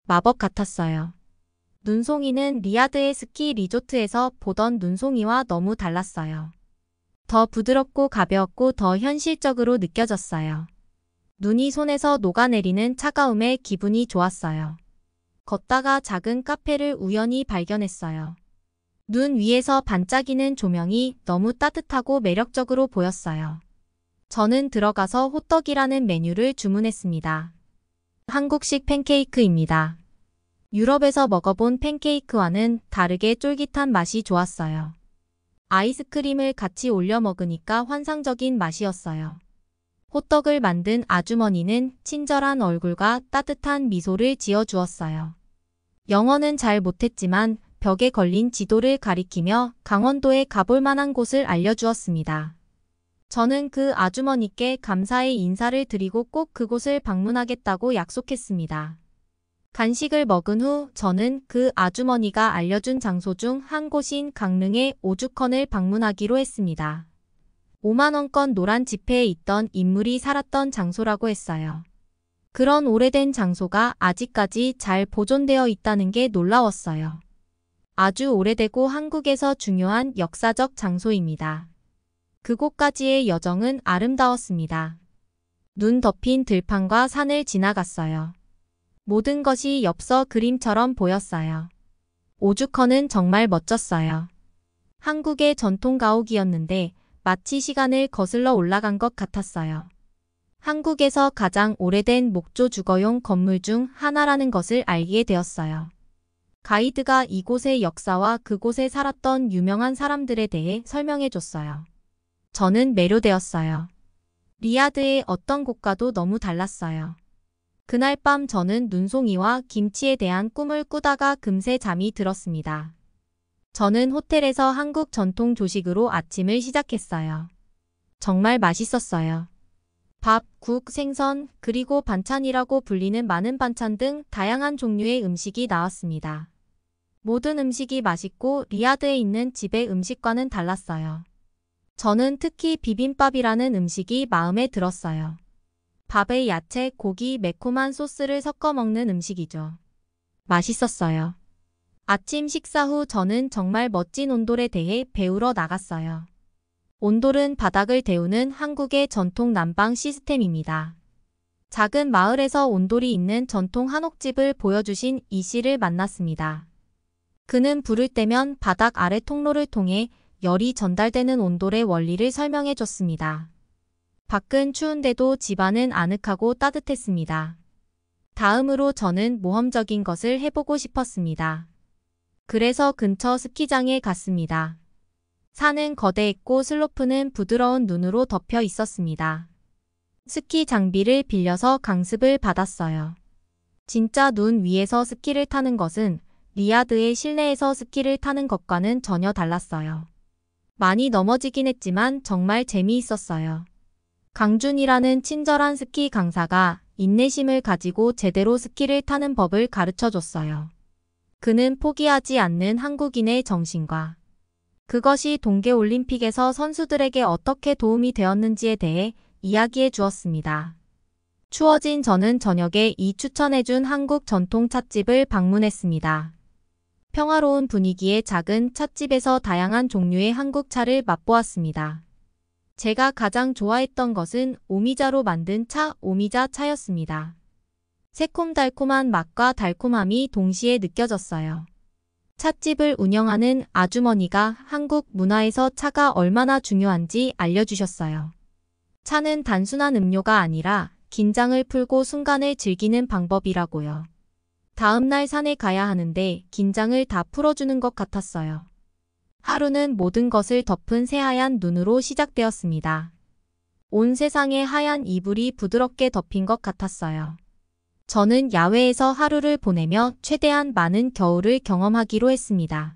마법 같았어요. 눈송이는 리야드의 스키 리조트에서 보던 눈송이와 너무 달랐어요. 더 부드럽고 가벼웠고 더 현실적으로 느껴졌어요. 눈이 손에서 녹아내리는 차가움에 기분이 좋았어요. 걷다가 작은 카페를 우연히 발견했어요. 눈 위에서 반짝이는 조명이 너무 따뜻하고 매력적으로 보였어요. 저는 들어가서 호떡이라는 메뉴를 주문했습니다. 한국식 팬케이크입니다. 유럽에서 먹어본 팬케이크와는 다르게 쫄깃한 맛이 좋았어요. 아이스크림을 같이 올려 먹으니까 환상적인 맛이었어요. 호떡을 만든 아주머니는 친절한 얼굴과 따뜻한 미소를 지어주었어요. 영어는 잘 못했지만 벽에 걸린 지도를 가리키며 강원도에 가볼 만한 곳을 알려주었습니다. 저는 그 아주머니께 감사의 인사를 드리고 꼭 그곳을 방문하겠다고 약속했습니다. 간식을 먹은 후 저는 그 아주머니가 알려준 장소 중 한 곳인 강릉의 오죽헌을 방문하기로 했습니다. 5만원권 노란 지폐에 있던 인물이 살았던 장소라고 했어요. 그런 오래된 장소가 아직까지 잘 보존되어 있다는 게 놀라웠어요. 아주 오래되고 한국에서 중요한 역사적 장소입니다. 그곳까지의 여정은 아름다웠습니다. 눈 덮인 들판과 산을 지나갔어요. 모든 것이 엽서 그림처럼 보였어요. 오죽헌은 정말 멋졌어요. 한국의 전통 가옥이었는데 마치 시간을 거슬러 올라간 것 같았어요. 한국에서 가장 오래된 목조 주거용 건물 중 하나라는 것을 알게 되었어요. 가이드가 이곳의 역사와 그곳에 살았던 유명한 사람들에 대해 설명해줬어요. 저는 매료되었어요. 리야드의 어떤 곳과도 너무 달랐어요. 그날 밤 저는 눈송이와 김치에 대한 꿈을 꾸다가 금세 잠이 들었습니다. 저는 호텔에서 한국 전통 조식으로 아침을 시작했어요. 정말 맛있었어요. 밥, 국, 생선, 그리고 반찬이라고 불리는 많은 반찬 등 다양한 종류의 음식이 나왔습니다. 모든 음식이 맛있고 리야드에 있는 집의 음식과는 달랐어요. 저는 특히 비빔밥이라는 음식이 마음에 들었어요. 밥에 야채, 고기, 매콤한 소스를 섞어 먹는 음식이죠. 맛있었어요. 아침 식사 후 저는 정말 멋진 온돌에 대해 배우러 나갔어요. 온돌은 바닥을 데우는 한국의 전통 난방 시스템입니다. 작은 마을에서 온돌이 있는 전통 한옥집을 보여주신 이 씨를 만났습니다. 그는 불을 떼면 바닥 아래 통로를 통해 열이 전달되는 온돌의 원리를 설명해 줬습니다. 밖은 추운데도 집안은 아늑하고 따뜻했습니다. 다음으로 저는 모험적인 것을 해보고 싶었습니다. 그래서 근처 스키장에 갔습니다. 산은 거대했고 슬로프는 부드러운 눈으로 덮여 있었습니다. 스키 장비를 빌려서 강습을 받았어요. 진짜 눈 위에서 스키를 타는 것은 리야드의 실내에서 스키를 타는 것과는 전혀 달랐어요. 많이 넘어지긴 했지만 정말 재미있었어요. 강준이라는 친절한 스키 강사가 인내심을 가지고 제대로 스키를 타는 법을 가르쳐 줬어요. 그는 포기하지 않는 한국인의 정신과 그것이 동계올림픽에서 선수들에게 어떻게 도움이 되었는지에 대해 이야기해 주었습니다. 추워진 저는 저녁에 이 추천해준 한국 전통 찻집을 방문했습니다. 평화로운 분위기의 작은 찻집에서 다양한 종류의 한국 차를 맛보았습니다. 제가 가장 좋아했던 것은 오미자로 만든 차 오미자 차였습니다. 새콤달콤한 맛과 달콤함이 동시에 느껴졌어요. 찻집을 운영하는 아주머니가 한국 문화에서 차가 얼마나 중요한지 알려주셨어요. 차는 단순한 음료가 아니라 긴장을 풀고 순간을 즐기는 방법이라고요. 다음날 산에 가야 하는데 긴장을 다 풀어주는 것 같았어요. 하루는 모든 것을 덮은 새하얀 눈으로 시작되었습니다. 온 세상에 하얀 이불이 부드럽게 덮인 것 같았어요. 저는 야외에서 하루를 보내며 최대한 많은 겨울을 경험하기로 했습니다.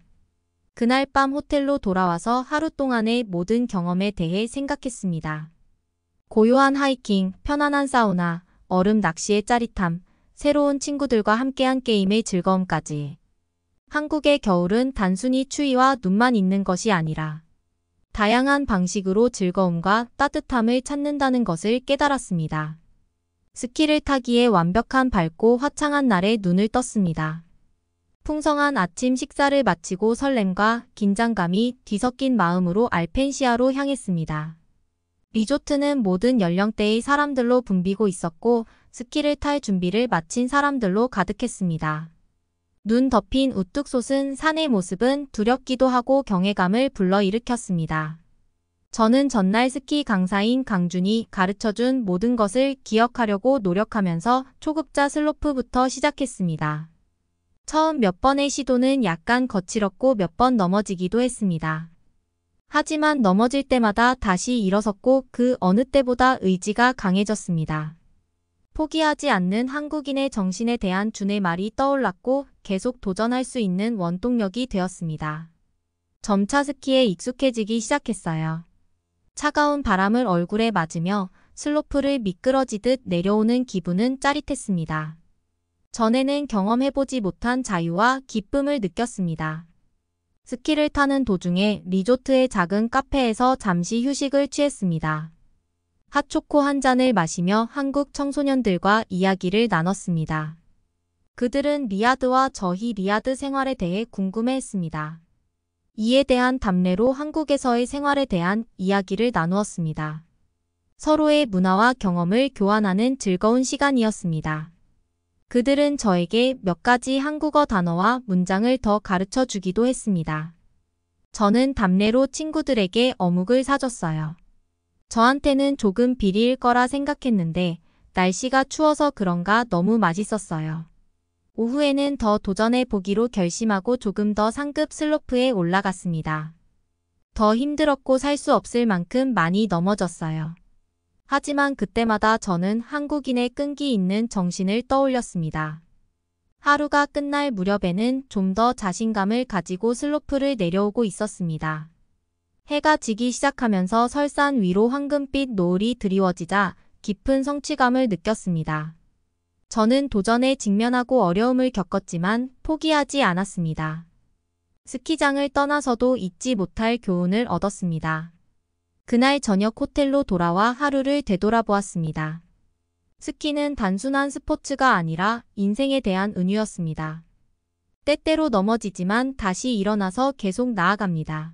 그날 밤 호텔로 돌아와서 하루 동안의 모든 경험에 대해 생각했습니다. 고요한 하이킹, 편안한 사우나, 얼음 낚시의 짜릿함, 새로운 친구들과 함께한 게임의 즐거움까지. 한국의 겨울은 단순히 추위와 눈만 있는 것이 아니라 다양한 방식으로 즐거움과 따뜻함을 찾는다는 것을 깨달았습니다. 스키를 타기에 완벽한 밝고 화창한 날에 눈을 떴습니다. 풍성한 아침 식사를 마치고 설렘과 긴장감이 뒤섞인 마음으로 알펜시아로 향했습니다. 리조트는 모든 연령대의 사람들로 붐비고 있었고 스키를 탈 준비를 마친 사람들로 가득했습니다. 눈 덮인 우뚝 솟은 산의 모습은 두렵기도 하고 경외감을 불러일으켰습니다. 저는 전날 스키 강사인 강준이 가르쳐준 모든 것을 기억하려고 노력하면서 초급자 슬로프부터 시작했습니다. 처음 몇 번의 시도는 약간 거칠었고 몇 번 넘어지기도 했습니다. 하지만 넘어질 때마다 다시 일어섰고 그 어느 때보다 의지가 강해졌습니다. 포기하지 않는 한국인의 정신에 대한 준의 말이 떠올랐고 계속 도전할 수 있는 원동력이 되었습니다. 점차 스키에 익숙해지기 시작했어요. 차가운 바람을 얼굴에 맞으며 슬로프를 미끄러지듯 내려오는 기분은 짜릿했습니다. 전에는 경험해보지 못한 자유와 기쁨을 느꼈습니다. 스키를 타는 도중에 리조트의 작은 카페에서 잠시 휴식을 취했습니다. 핫초코 한 잔을 마시며 한국 청소년들과 이야기를 나눴습니다. 그들은 리야드와 저희 리야드 생활에 대해 궁금해했습니다. 이에 대한 답례로 한국에서의 생활에 대한 이야기를 나누었습니다. 서로의 문화와 경험을 교환하는 즐거운 시간이었습니다. 그들은 저에게 몇 가지 한국어 단어와 문장을 더 가르쳐 주기도 했습니다. 저는 답례로 친구들에게 어묵을 사줬어요. 저한테는 조금 비리일 거라 생각했는데 날씨가 추워서 그런가 너무 맛있었어요. 오후에는 더 도전해 보기로 결심하고 조금 더 상급 슬로프에 올라갔습니다. 더 힘들었고 살 수 없을 만큼 많이 넘어졌어요. 하지만 그때마다 저는 한국인의 끈기 있는 정신을 떠올렸습니다. 하루가 끝날 무렵에는 좀 더 자신감을 가지고 슬로프를 내려오고 있었습니다. 해가 지기 시작하면서 설산 위로 황금빛 노을이 드리워지자 깊은 성취감을 느꼈습니다. 저는 도전에 직면하고 어려움을 겪었지만 포기하지 않았습니다. 스키장을 떠나서도 잊지 못할 교훈을 얻었습니다. 그날 저녁 호텔로 돌아와 하루를 되돌아보았습니다. 스키는 단순한 스포츠가 아니라 인생에 대한 은유였습니다. 때때로 넘어지지만 다시 일어나서 계속 나아갑니다.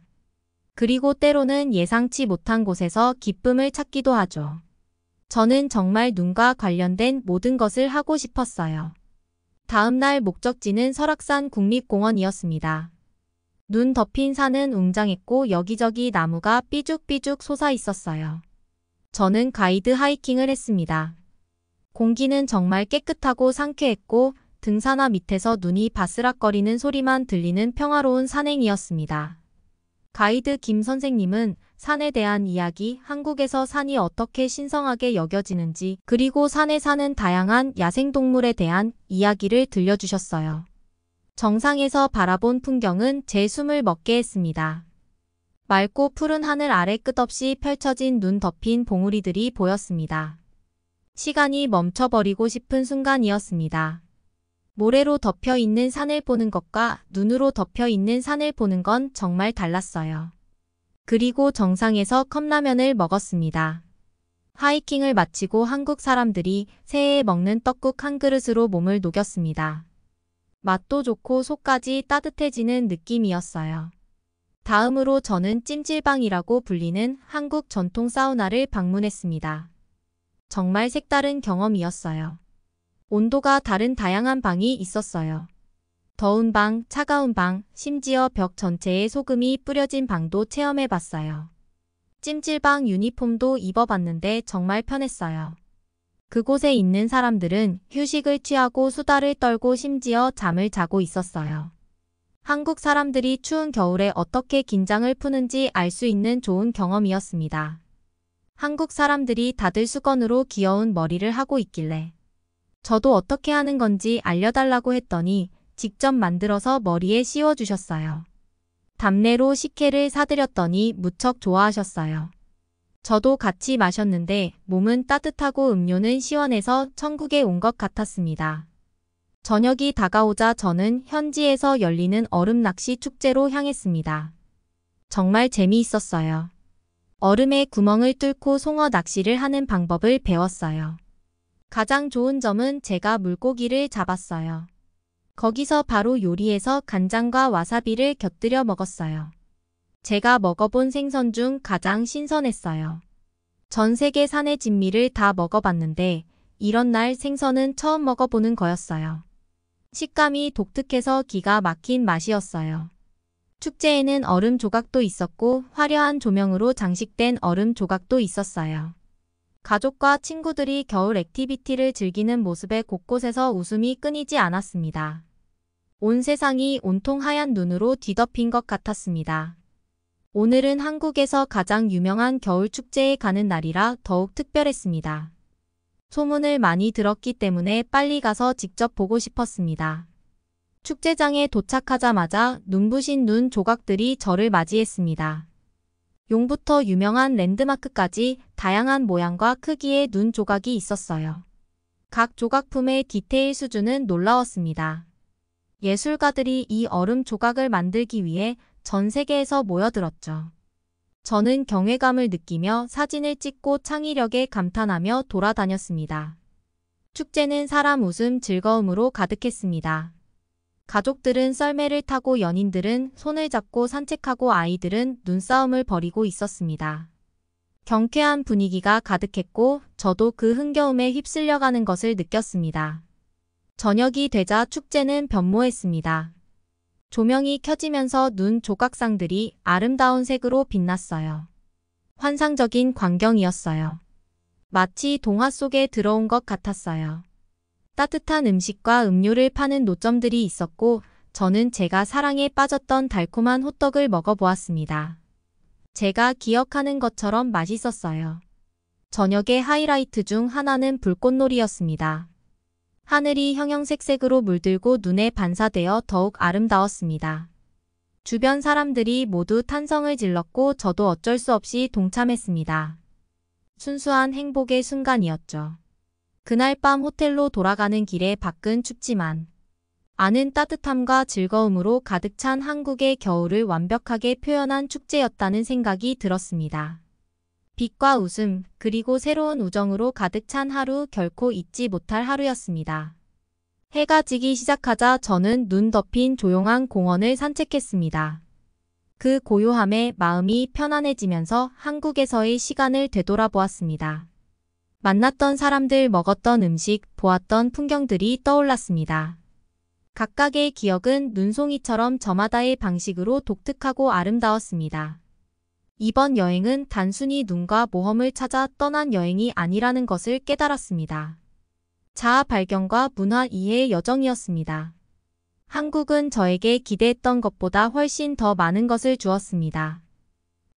그리고 때로는 예상치 못한 곳에서 기쁨을 찾기도 하죠. 저는 정말 눈과 관련된 모든 것을 하고 싶었어요. 다음 날 목적지는 설악산 국립공원이었습니다. 눈 덮인 산은 웅장했고 여기저기 나무가 삐죽삐죽 솟아 있었어요. 저는 가이드 하이킹을 했습니다. 공기는 정말 깨끗하고 상쾌했고 등산화 밑에서 눈이 바스락거리는 소리만 들리는 평화로운 산행이었습니다. 가이드 김 선생님은 산에 대한 이야기, 한국에서 산이 어떻게 신성하게 여겨지는지, 그리고 산에 사는 다양한 야생동물에 대한 이야기를 들려주셨어요. 정상에서 바라본 풍경은 제 숨을 먹게 했습니다. 맑고 푸른 하늘 아래 끝없이 펼쳐진 눈 덮인 봉우리들이 보였습니다. 시간이 멈춰버리고 싶은 순간이었습니다. 모래로 덮여 있는 산을 보는 것과 눈으로 덮여 있는 산을 보는 건 정말 달랐어요. 그리고 정상에서 컵라면을 먹었습니다. 하이킹을 마치고 한국 사람들이 새해에 먹는 떡국 한 그릇으로 몸을 녹였습니다. 맛도 좋고 속까지 따뜻해지는 느낌이었어요. 다음으로 저는 찜질방이라고 불리는 한국 전통 사우나를 방문했습니다. 정말 색다른 경험이었어요. 온도가 다른 다양한 방이 있었어요. 더운 방, 차가운 방, 심지어 벽 전체에 소금이 뿌려진 방도 체험해봤어요. 찜질방 유니폼도 입어봤는데 정말 편했어요. 그곳에 있는 사람들은 휴식을 취하고 수다를 떨고 심지어 잠을 자고 있었어요. 한국 사람들이 추운 겨울에 어떻게 긴장을 푸는지 알 수 있는 좋은 경험이었습니다. 한국 사람들이 다들 수건으로 귀여운 머리를 하고 있길래 저도 어떻게 하는 건지 알려달라고 했더니 직접 만들어서 머리에 씌워주셨어요. 답례로 식혜를 사드렸더니 무척 좋아하셨어요. 저도 같이 마셨는데 몸은 따뜻하고 음료는 시원해서 천국에 온 것 같았습니다. 저녁이 다가오자 저는 현지에서 열리는 얼음 낚시 축제로 향했습니다. 정말 재미있었어요. 얼음에 구멍을 뚫고 송어 낚시를 하는 방법을 배웠어요. 가장 좋은 점은 제가 물고기를 잡았어요. 거기서 바로 요리해서 간장과 와사비를 곁들여 먹었어요. 제가 먹어본 생선 중 가장 신선했어요. 전 세계 산의 진미를 다 먹어봤는데 이런 날 생선은 처음 먹어보는 거였어요. 식감이 독특해서 기가 막힌 맛이었어요. 축제에는 얼음 조각도 있었고 화려한 조명으로 장식된 얼음 조각도 있었어요. 가족과 친구들이 겨울 액티비티를 즐기는 모습에 곳곳에서 웃음이 끊이지 않았습니다. 온 세상이 온통 하얀 눈으로 뒤덮인 것 같았습니다. 오늘은 한국에서 가장 유명한 겨울 축제에 가는 날이라 더욱 특별했습니다. 소문을 많이 들었기 때문에 빨리 가서 직접 보고 싶었습니다. 축제장에 도착하자마자 눈부신 눈 조각들이 저를 맞이했습니다. 용부터 유명한 랜드마크까지 다양한 모양과 크기의 눈 조각이 있었어요. 각 조각품의 디테일 수준은 놀라웠습니다. 예술가들이 이 얼음 조각을 만들기 위해 전 세계에서 모여들었죠. 저는 경외감을 느끼며 사진을 찍고 창의력에 감탄하며 돌아다녔습니다. 축제는 사람 웃음, 즐거움으로 가득했습니다. 가족들은 썰매를 타고 연인들은 손을 잡고 산책하고 아이들은 눈싸움을 벌이고 있었습니다. 경쾌한 분위기가 가득했고 저도 그 흥겨움에 휩쓸려가는 것을 느꼈습니다. 저녁이 되자 축제는 변모했습니다. 조명이 켜지면서 눈 조각상들이 아름다운 색으로 빛났어요. 환상적인 광경이었어요. 마치 동화 속에 들어온 것 같았어요. 따뜻한 음식과 음료를 파는 노점들이 있었고 저는 제가 사랑에 빠졌던 달콤한 호떡을 먹어보았습니다. 제가 기억하는 것처럼 맛있었어요. 저녁의 하이라이트 중 하나는 불꽃놀이였습니다. 하늘이 형형색색으로 물들고 눈에 반사되어 더욱 아름다웠습니다. 주변 사람들이 모두 탄성을 질렀고 저도 어쩔 수 없이 동참했습니다. 순수한 행복의 순간이었죠. 그날 밤 호텔로 돌아가는 길에 밖은 춥지만 안은 따뜻함과 즐거움으로 가득 찬 한국의 겨울을 완벽하게 표현한 축제였다는 생각이 들었습니다. 빛과 웃음, 그리고 새로운 우정으로 가득 찬 하루, 결코 잊지 못할 하루였습니다. 해가 지기 시작하자 저는 눈 덮인 조용한 공원을 산책했습니다. 그 고요함에 마음이 편안해지면서 한국에서의 시간을 되돌아보았습니다. 만났던 사람들, 먹었던 음식, 보았던 풍경들이 떠올랐습니다. 각각의 기억은 눈송이처럼 저마다의 방식으로 독특하고 아름다웠습니다. 이번 여행은 단순히 눈과 모험을 찾아 떠난 여행이 아니라는 것을 깨달았습니다. 자아 발견과 문화 이해의 여정이었습니다. 한국은 저에게 기대했던 것보다 훨씬 더 많은 것을 주었습니다.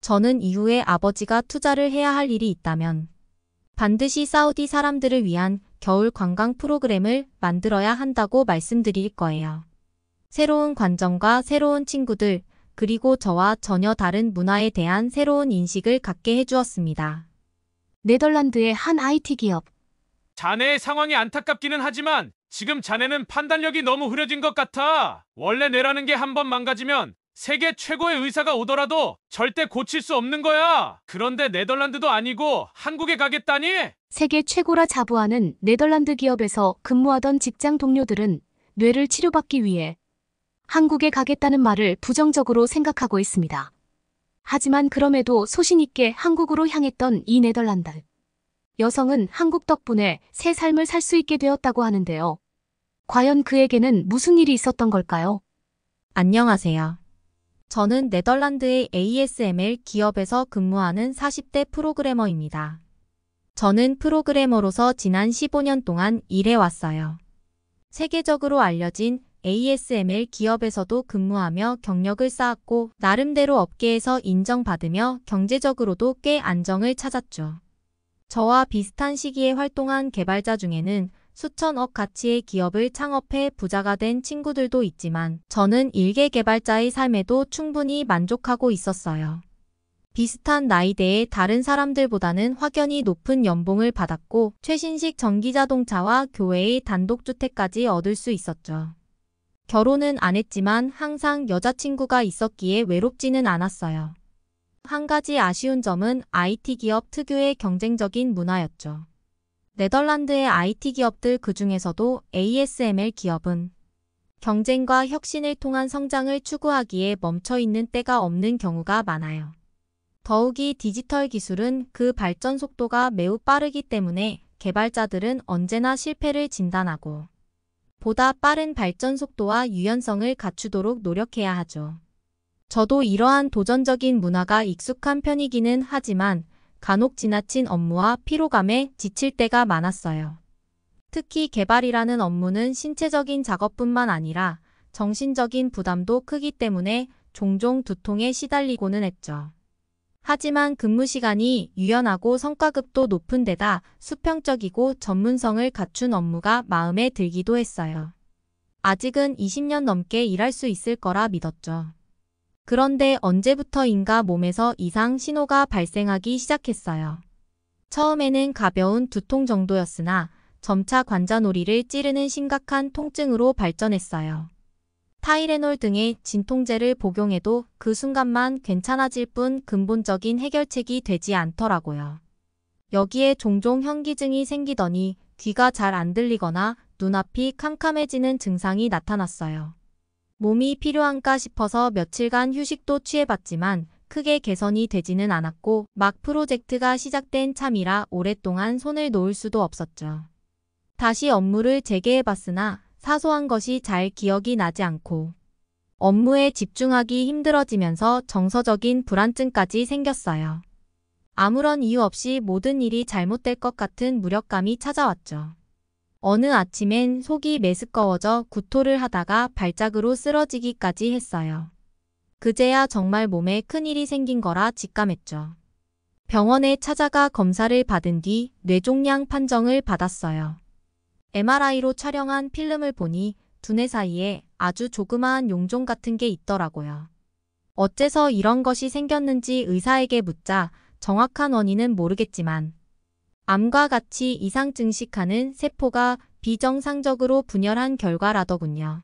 저는 이후에 아버지가 투자를 해야 할 일이 있다면 반드시 사우디 사람들을 위한 겨울 관광 프로그램을 만들어야 한다고 말씀드릴 거예요. 새로운 관점과 새로운 친구들, 그리고 저와 전혀 다른 문화에 대한 새로운 인식을 갖게 해주었습니다. 네덜란드의 한 IT 기업. 자네의 상황이 안타깝기는 하지만 지금 자네는 판단력이 너무 흐려진 것 같아. 원래 뇌라는 게 한 번 망가지면 세계 최고의 의사가 오더라도 절대 고칠 수 없는 거야. 그런데 네덜란드도 아니고 한국에 가겠다니? 세계 최고라 자부하는 네덜란드 기업에서 근무하던 직장 동료들은 뇌를 치료받기 위해 한국에 가겠다는 말을 부정적으로 생각하고 있습니다. 하지만 그럼에도 소신 있게 한국으로 향했던 이 네덜란드 여성은 한국 덕분에 새 삶을 살 수 있게 되었다고 하는데요. 과연 그에게는 무슨 일이 있었던 걸까요? 안녕하세요. 저는 네덜란드의 ASML 기업에서 근무하는 40대 프로그래머입니다. 저는 프로그래머로서 지난 15년 동안 일해왔어요. 세계적으로 알려진 ASML 기업에서도 근무하며 경력을 쌓았고 나름대로 업계에서 인정받으며 경제적으로도 꽤 안정을 찾았죠. 저와 비슷한 시기에 활동한 개발자 중에는 수천억 가치의 기업을 창업해 부자가 된 친구들도 있지만 저는 일개 개발자의 삶에도 충분히 만족하고 있었어요. 비슷한 나이대의 다른 사람들보다는 확연히 높은 연봉을 받았고 최신식 전기자동차와 교외의 단독주택까지 얻을 수 있었죠. 결혼은 안 했지만 항상 여자친구가 있었기에 외롭지는 않았어요. 한 가지 아쉬운 점은 IT 기업 특유의 경쟁적인 문화였죠. 네덜란드의 IT 기업들 그중에서도 ASML 기업은 경쟁과 혁신을 통한 성장을 추구하기에 멈춰있는 때가 없는 경우가 많아요. 더욱이 디지털 기술은 그 발전 속도가 매우 빠르기 때문에 개발자들은 언제나 실패를 진단하고 보다 빠른 발전 속도와 유연성을 갖추도록 노력해야 하죠. 저도 이러한 도전적인 문화가 익숙한 편이기는 하지만 간혹 지나친 업무와 피로감에 지칠 때가 많았어요. 특히 개발이라는 업무는 신체적인 작업뿐만 아니라 정신적인 부담도 크기 때문에 종종 두통에 시달리고는 했죠. 하지만 근무 시간이 유연하고 성과급도 높은 데다 수평적이고 전문성을 갖춘 업무가 마음에 들기도 했어요. 아직은 20년 넘게 일할 수 있을 거라 믿었죠. 그런데 언제부터인가 몸에서 이상 신호가 발생하기 시작했어요. 처음에는 가벼운 두통 정도였으나 점차 관자놀이를 찌르는 심각한 통증으로 발전했어요. 타이레놀 등의 진통제를 복용해도 그 순간만 괜찮아질 뿐 근본적인 해결책이 되지 않더라고요. 여기에 종종 현기증이 생기더니 귀가 잘 안 들리거나 눈앞이 캄캄해지는 증상이 나타났어요. 몸이 필요한가 싶어서 며칠간 휴식도 취해봤지만 크게 개선이 되지는 않았고 막 프로젝트가 시작된 참이라 오랫동안 손을 놓을 수도 없었죠. 다시 업무를 재개해봤으나 사소한 것이 잘 기억이 나지 않고 업무에 집중하기 힘들어지면서 정서적인 불안증까지 생겼어요. 아무런 이유 없이 모든 일이 잘못될 것 같은 무력감이 찾아왔죠. 어느 아침엔 속이 메스꺼워져 구토를 하다가 발작으로 쓰러지기까지 했어요. 그제야 정말 몸에 큰일이 생긴 거라 직감했죠. 병원에 찾아가 검사를 받은 뒤 뇌종양 판정을 받았어요. MRI로 촬영한 필름을 보니 두뇌 사이에 아주 조그마한 용종 같은 게 있더라고요. 어째서 이런 것이 생겼는지 의사에게 묻자 정확한 원인은 모르겠지만 암과 같이 이상 증식하는 세포가 비정상적으로 분열한 결과라더군요.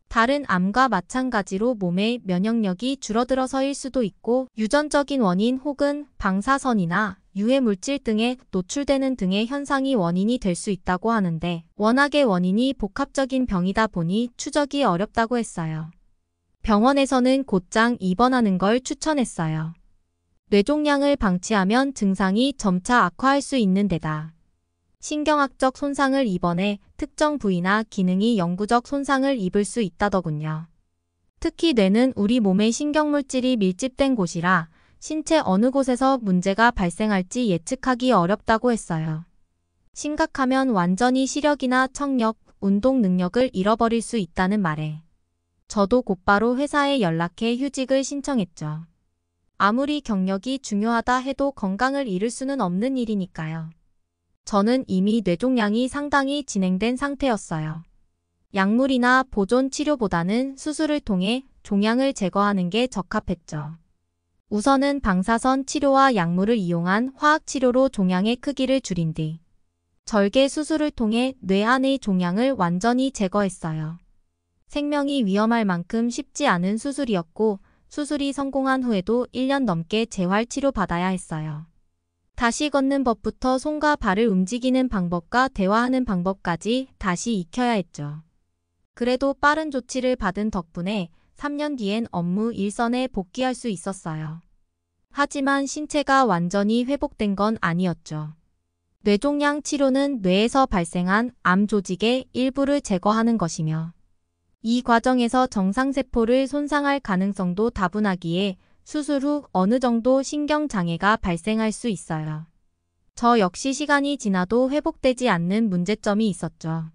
다른 암과 마찬가지로 몸의 면역력이 줄어들어서일 수도 있고 유전적인 원인 혹은 방사선이나 유해물질 등에 노출되는 등의 현상이 원인이 될 수 있다고 하는데 워낙에 원인이 복합적인 병이다 보니 추적이 어렵다고 했어요. 병원에서는 곧장 입원하는 걸 추천했어요. 뇌종양을 방치하면 증상이 점차 악화할 수 있는 데다 신경학적 손상을 입원해 특정 부위나 기능이 영구적 손상을 입을 수 있다더군요. 특히 뇌는 우리 몸의 신경물질이 밀집된 곳이라 신체 어느 곳에서 문제가 발생할지 예측하기 어렵다고 했어요. 심각하면 완전히 시력이나 청력, 운동 능력을 잃어버릴 수 있다는 말에 저도 곧바로 회사에 연락해 휴직을 신청했죠. 아무리 경력이 중요하다 해도 건강을 잃을 수는 없는 일이니까요. 저는 이미 뇌종양이 상당히 진행된 상태였어요. 약물이나 보존 치료보다는 수술을 통해 종양을 제거하는 게 적합했죠. 우선은 방사선 치료와 약물을 이용한 화학치료로 종양의 크기를 줄인 뒤 절개 수술을 통해 뇌 안의 종양을 완전히 제거했어요. 생명이 위험할 만큼 쉽지 않은 수술이었고 수술이 성공한 후에도 1년 넘게 재활치료 받아야 했어요. 다시 걷는 법부터 손과 발을 움직이는 방법과 대화하는 방법까지 다시 익혀야 했죠. 그래도 빠른 조치를 받은 덕분에 3년 뒤엔 업무 일선에 복귀할 수 있었어요. 하지만 신체가 완전히 회복된 건 아니었죠. 뇌종양 치료는 뇌에서 발생한 암 조직의 일부를 제거하는 것이며 이 과정에서 정상세포를 손상할 가능성도 다분하기에 수술 후 어느 정도 신경장애가 발생할 수 있어요. 저 역시 시간이 지나도 회복되지 않는 문제점이 있었죠.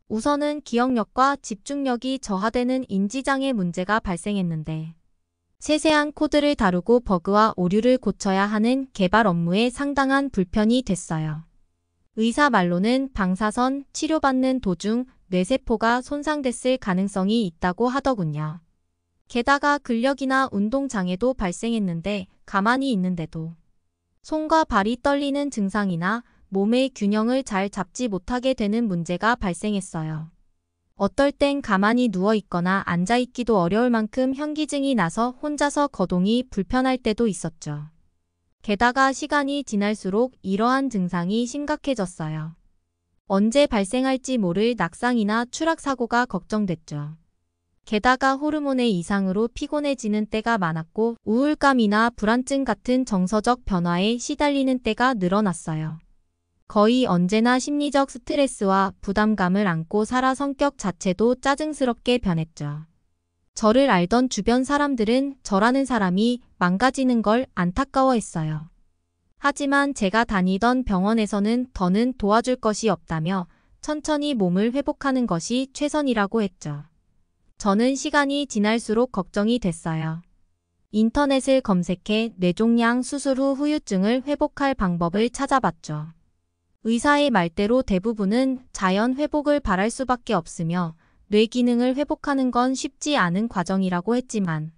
우선은 기억력과 집중력이 저하되는 인지장애 문제가 발생했는데 세세한 코드를 다루고 버그와 오류를 고쳐야 하는 개발 업무에 상당한 불편이 됐어요. 의사 말로는 방사선 치료받는 도중 뇌세포가 손상됐을 가능성이 있다고 하더군요. 게다가 근력이나 운동장애도 발생했는데 가만히 있는데도 손과 발이 떨리는 증상이나 몸의 균형을 잘 잡지 못하게 되는 문제가 발생했어요. 어떨 땐 가만히 누워있거나 앉아있기도 어려울 만큼 현기증이 나서 혼자서 거동이 불편할 때도 있었죠. 게다가 시간이 지날수록 이러한 증상이 심각해졌어요. 언제 발생할지 모를 낙상이나 추락사고가 걱정됐죠. 게다가 호르몬의 이상으로 피곤해지는 때가 많았고 우울감이나 불안증 같은 정서적 변화에 시달리는 때가 늘어났어요. 거의 언제나 심리적 스트레스와 부담감을 안고 살아 성격 자체도 짜증스럽게 변했죠. 저를 알던 주변 사람들은 저라는 사람이 망가지는 걸 안타까워했어요. 하지만 제가 다니던 병원에서는 더는 도와줄 것이 없다며 천천히 몸을 회복하는 것이 최선이라고 했죠. 저는 시간이 지날수록 걱정이 됐어요. 인터넷을 검색해 뇌종양 수술 후 후유증을 회복할 방법을 찾아봤죠. 의사의 말대로 대부분은 자연 회복을 바랄 수밖에 없으며 뇌 기능을 회복하는 건 쉽지 않은 과정이라고 했지만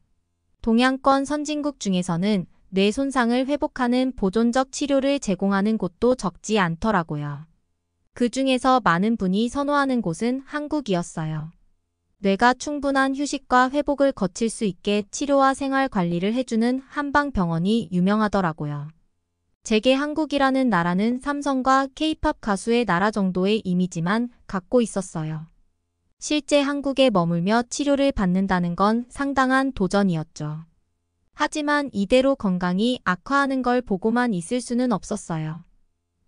동양권 선진국 중에서는 뇌 손상을 회복하는 보존적 치료를 제공하는 곳도 적지 않더라고요. 그 중에서 많은 분이 선호하는 곳은 한국이었어요. 뇌가 충분한 휴식과 회복을 거칠 수 있게 치료와 생활 관리를 해주는 한방병원이 유명하더라고요. 제게 한국이라는 나라는 삼성과 K-팝 가수의 나라 정도의 이미지만 갖고 있었어요. 실제 한국에 머물며 치료를 받는다는 건 상당한 도전이었죠. 하지만 이대로 건강이 악화하는 걸 보고만 있을 수는 없었어요.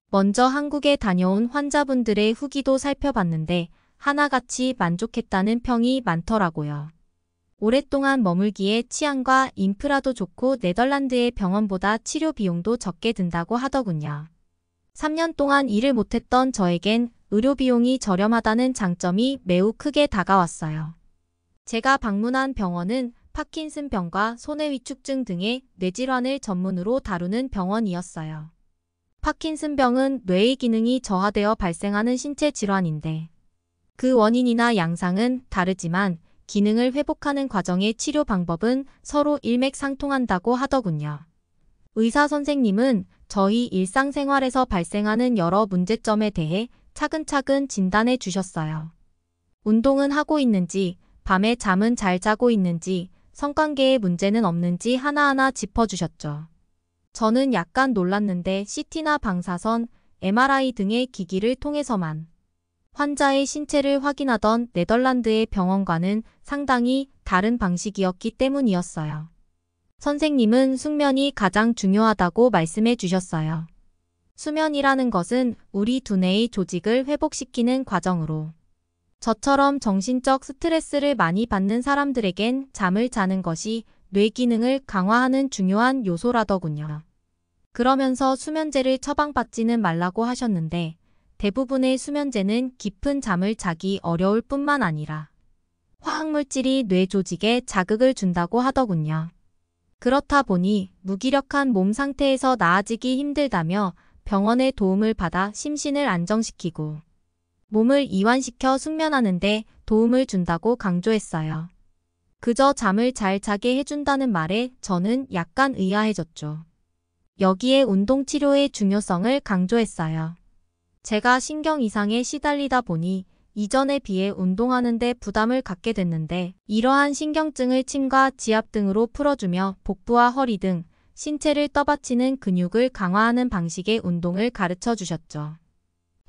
먼저 한국에 다녀온 환자분들의 후기도 살펴봤는데 하나같이 만족했다는 평이 많더라고요. 오랫동안 머물기에 치안과 인프라도 좋고 네덜란드의 병원보다 치료 비용도 적게 든다고 하더군요. 3년 동안 일을 못했던 저에겐 의료 비용이 저렴하다는 장점이 매우 크게 다가왔어요. 제가 방문한 병원은 파킨슨병과 손해위축증 등의 뇌질환을 전문으로 다루는 병원이었어요. 파킨슨병은 뇌의 기능이 저하되어 발생하는 신체 질환인데 그 원인이나 양상은 다르지만 기능을 회복하는 과정의 치료 방법은 서로 일맥상통한다고 하더군요. 의사 선생님은 저희 일상생활에서 발생하는 여러 문제점에 대해 차근차근 진단해 주셨어요. 운동은 하고 있는지, 밤에 잠은 잘 자고 있는지, 성관계에 문제는 없는지 하나하나 짚어주셨죠. 저는 약간 놀랐는데 CT나 방사선, MRI 등의 기기를 통해서만 환자의 신체를 확인하던 네덜란드의 병원과는 상당히 다른 방식이었기 때문이었어요. 선생님은 숙면이 가장 중요하다고 말씀해 주셨어요. 수면이라는 것은 우리 두뇌의 조직을 회복시키는 과정으로 저처럼 정신적 스트레스를 많이 받는 사람들에겐 잠을 자는 것이 뇌 기능을 강화하는 중요한 요소라더군요. 그러면서 수면제를 처방받지는 말라고 하셨는데 대부분의 수면제는 깊은 잠을 자기 어려울 뿐만 아니라 화학물질이 뇌 조직에 자극을 준다고 하더군요. 그렇다 보니 무기력한 몸 상태에서 나아지기 힘들다며 병원의 도움을 받아 심신을 안정시키고 몸을 이완시켜 숙면하는 데 도움을 준다고 강조했어요. 그저 잠을 잘 자게 해준다는 말에 저는 약간 의아해졌죠. 여기에 운동치료의 중요성을 강조했어요. 제가 신경 이상에 시달리다 보니 이전에 비해 운동하는 데 부담을 갖게 됐는데 이러한 신경증을 침과 지압 등으로 풀어주며 복부와 허리 등 신체를 떠받치는 근육을 강화하는 방식의 운동을 가르쳐 주셨죠.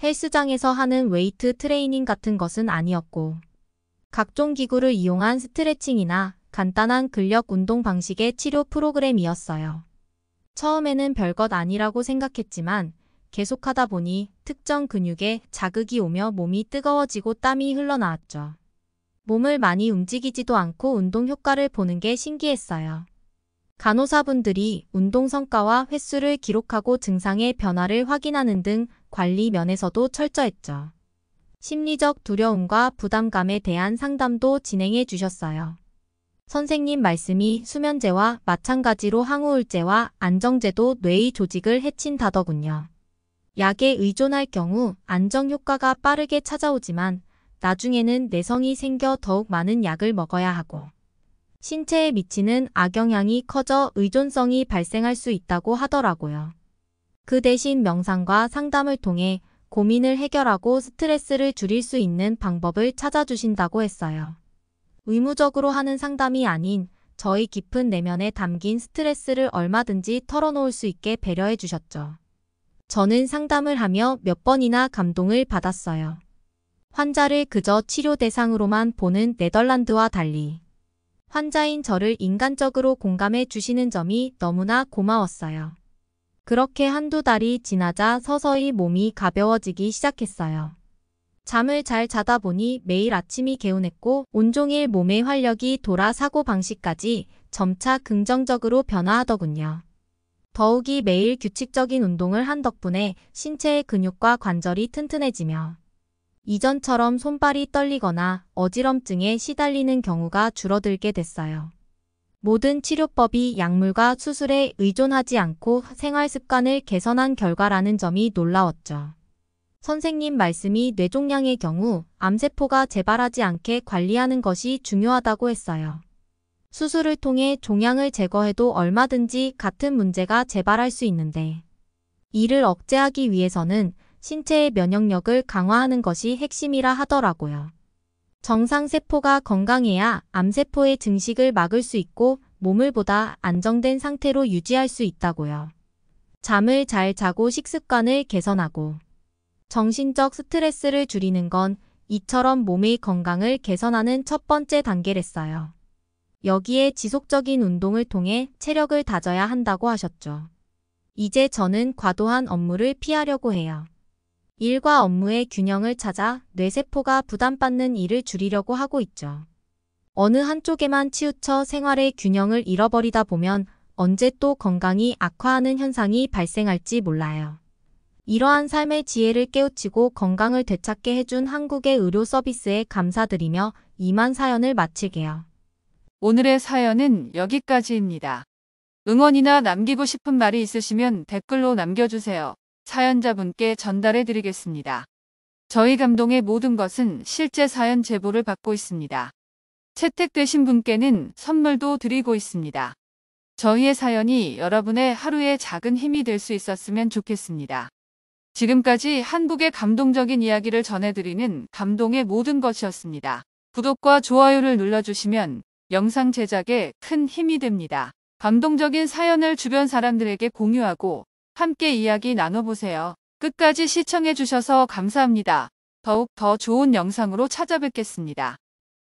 헬스장에서 하는 웨이트 트레이닝 같은 것은 아니었고 각종 기구를 이용한 스트레칭이나 간단한 근력 운동 방식의 치료 프로그램이었어요. 처음에는 별것 아니라고 생각했지만 계속하다 보니 특정 근육에 자극이 오며 몸이 뜨거워지고 땀이 흘러나왔죠. 몸을 많이 움직이지도 않고 운동 효과를 보는 게 신기했어요. 간호사분들이 운동 성과와 횟수를 기록하고 증상의 변화를 확인하는 등 관리 면에서도 철저했죠. 심리적 두려움과 부담감에 대한 상담도 진행해 주셨어요. 선생님 말씀이 수면제와 마찬가지로 항우울제와 안정제도 뇌의 조직을 해친다더군요. 약에 의존할 경우 안정 효과가 빠르게 찾아오지만 나중에는 내성이 생겨 더욱 많은 약을 먹어야 하고 신체에 미치는 악영향이 커져 의존성이 발생할 수 있다고 하더라고요. 그 대신 명상과 상담을 통해 고민을 해결하고 스트레스를 줄일 수 있는 방법을 찾아주신다고 했어요. 의무적으로 하는 상담이 아닌 저희 깊은 내면에 담긴 스트레스를 얼마든지 털어놓을 수 있게 배려해 주셨죠. 저는 상담을 하며 몇 번이나 감동을 받았어요. 환자를 그저 치료 대상으로만 보는 네덜란드와 달리 환자인 저를 인간적으로 공감해 주시는 점이 너무나 고마웠어요. 그렇게 한두 달이 지나자 서서히 몸이 가벼워지기 시작했어요. 잠을 잘 자다 보니 매일 아침이 개운했고 온종일 몸의 활력이 돌아 사고방식까지 점차 긍정적으로 변화하더군요. 더욱이 매일 규칙적인 운동을 한 덕분에 신체의 근육과 관절이 튼튼해지며 이전처럼 손발이 떨리거나 어지럼증에 시달리는 경우가 줄어들게 됐어요. 모든 치료법이 약물과 수술에 의존하지 않고 생활 습관을 개선한 결과라는 점이 놀라웠죠. 선생님 말씀이 뇌종양의 경우 암세포가 재발하지 않게 관리하는 것이 중요하다고 했어요. 수술을 통해 종양을 제거해도 얼마든지 같은 문제가 재발할 수 있는데 이를 억제하기 위해서는 신체의 면역력을 강화하는 것이 핵심이라 하더라고요. 정상세포가 건강해야 암세포의 증식을 막을 수 있고 몸을 보다 안정된 상태로 유지할 수 있다고요. 잠을 잘 자고 식습관을 개선하고 정신적 스트레스를 줄이는 건 이처럼 몸의 건강을 개선하는 첫 번째 단계랬어요. 여기에 지속적인 운동을 통해 체력을 다져야 한다고 하셨죠. 이제 저는 과도한 업무를 피하려고 해요. 일과 업무의 균형을 찾아 뇌세포가 부담받는 일을 줄이려고 하고 있죠. 어느 한쪽에만 치우쳐 생활의 균형을 잃어버리다 보면 언제 또 건강이 악화하는 현상이 발생할지 몰라요. 이러한 삶의 지혜를 깨우치고 건강을 되찾게 해준 한국의 의료 서비스에 감사드리며 이만 사연을 마칠게요. 오늘의 사연은 여기까지입니다. 응원이나 남기고 싶은 말이 있으시면 댓글로 남겨주세요. 사연자분께 전달해 드리겠습니다. 저희 감동의 모든 것은 실제 사연 제보를 받고 있습니다. 채택되신 분께는 선물도 드리고 있습니다. 저희의 사연이 여러분의 하루의 작은 힘이 될 수 있었으면 좋겠습니다. 지금까지 한국의 감동적인 이야기를 전해드리는 감동의 모든 것이었습니다. 구독과 좋아요를 눌러주시면 영상 제작에 큰 힘이 됩니다. 감동적인 사연을 주변 사람들에게 공유하고 함께 이야기 나눠보세요. 끝까지 시청해주셔서 감사합니다. 더욱 더 좋은 영상으로 찾아뵙겠습니다.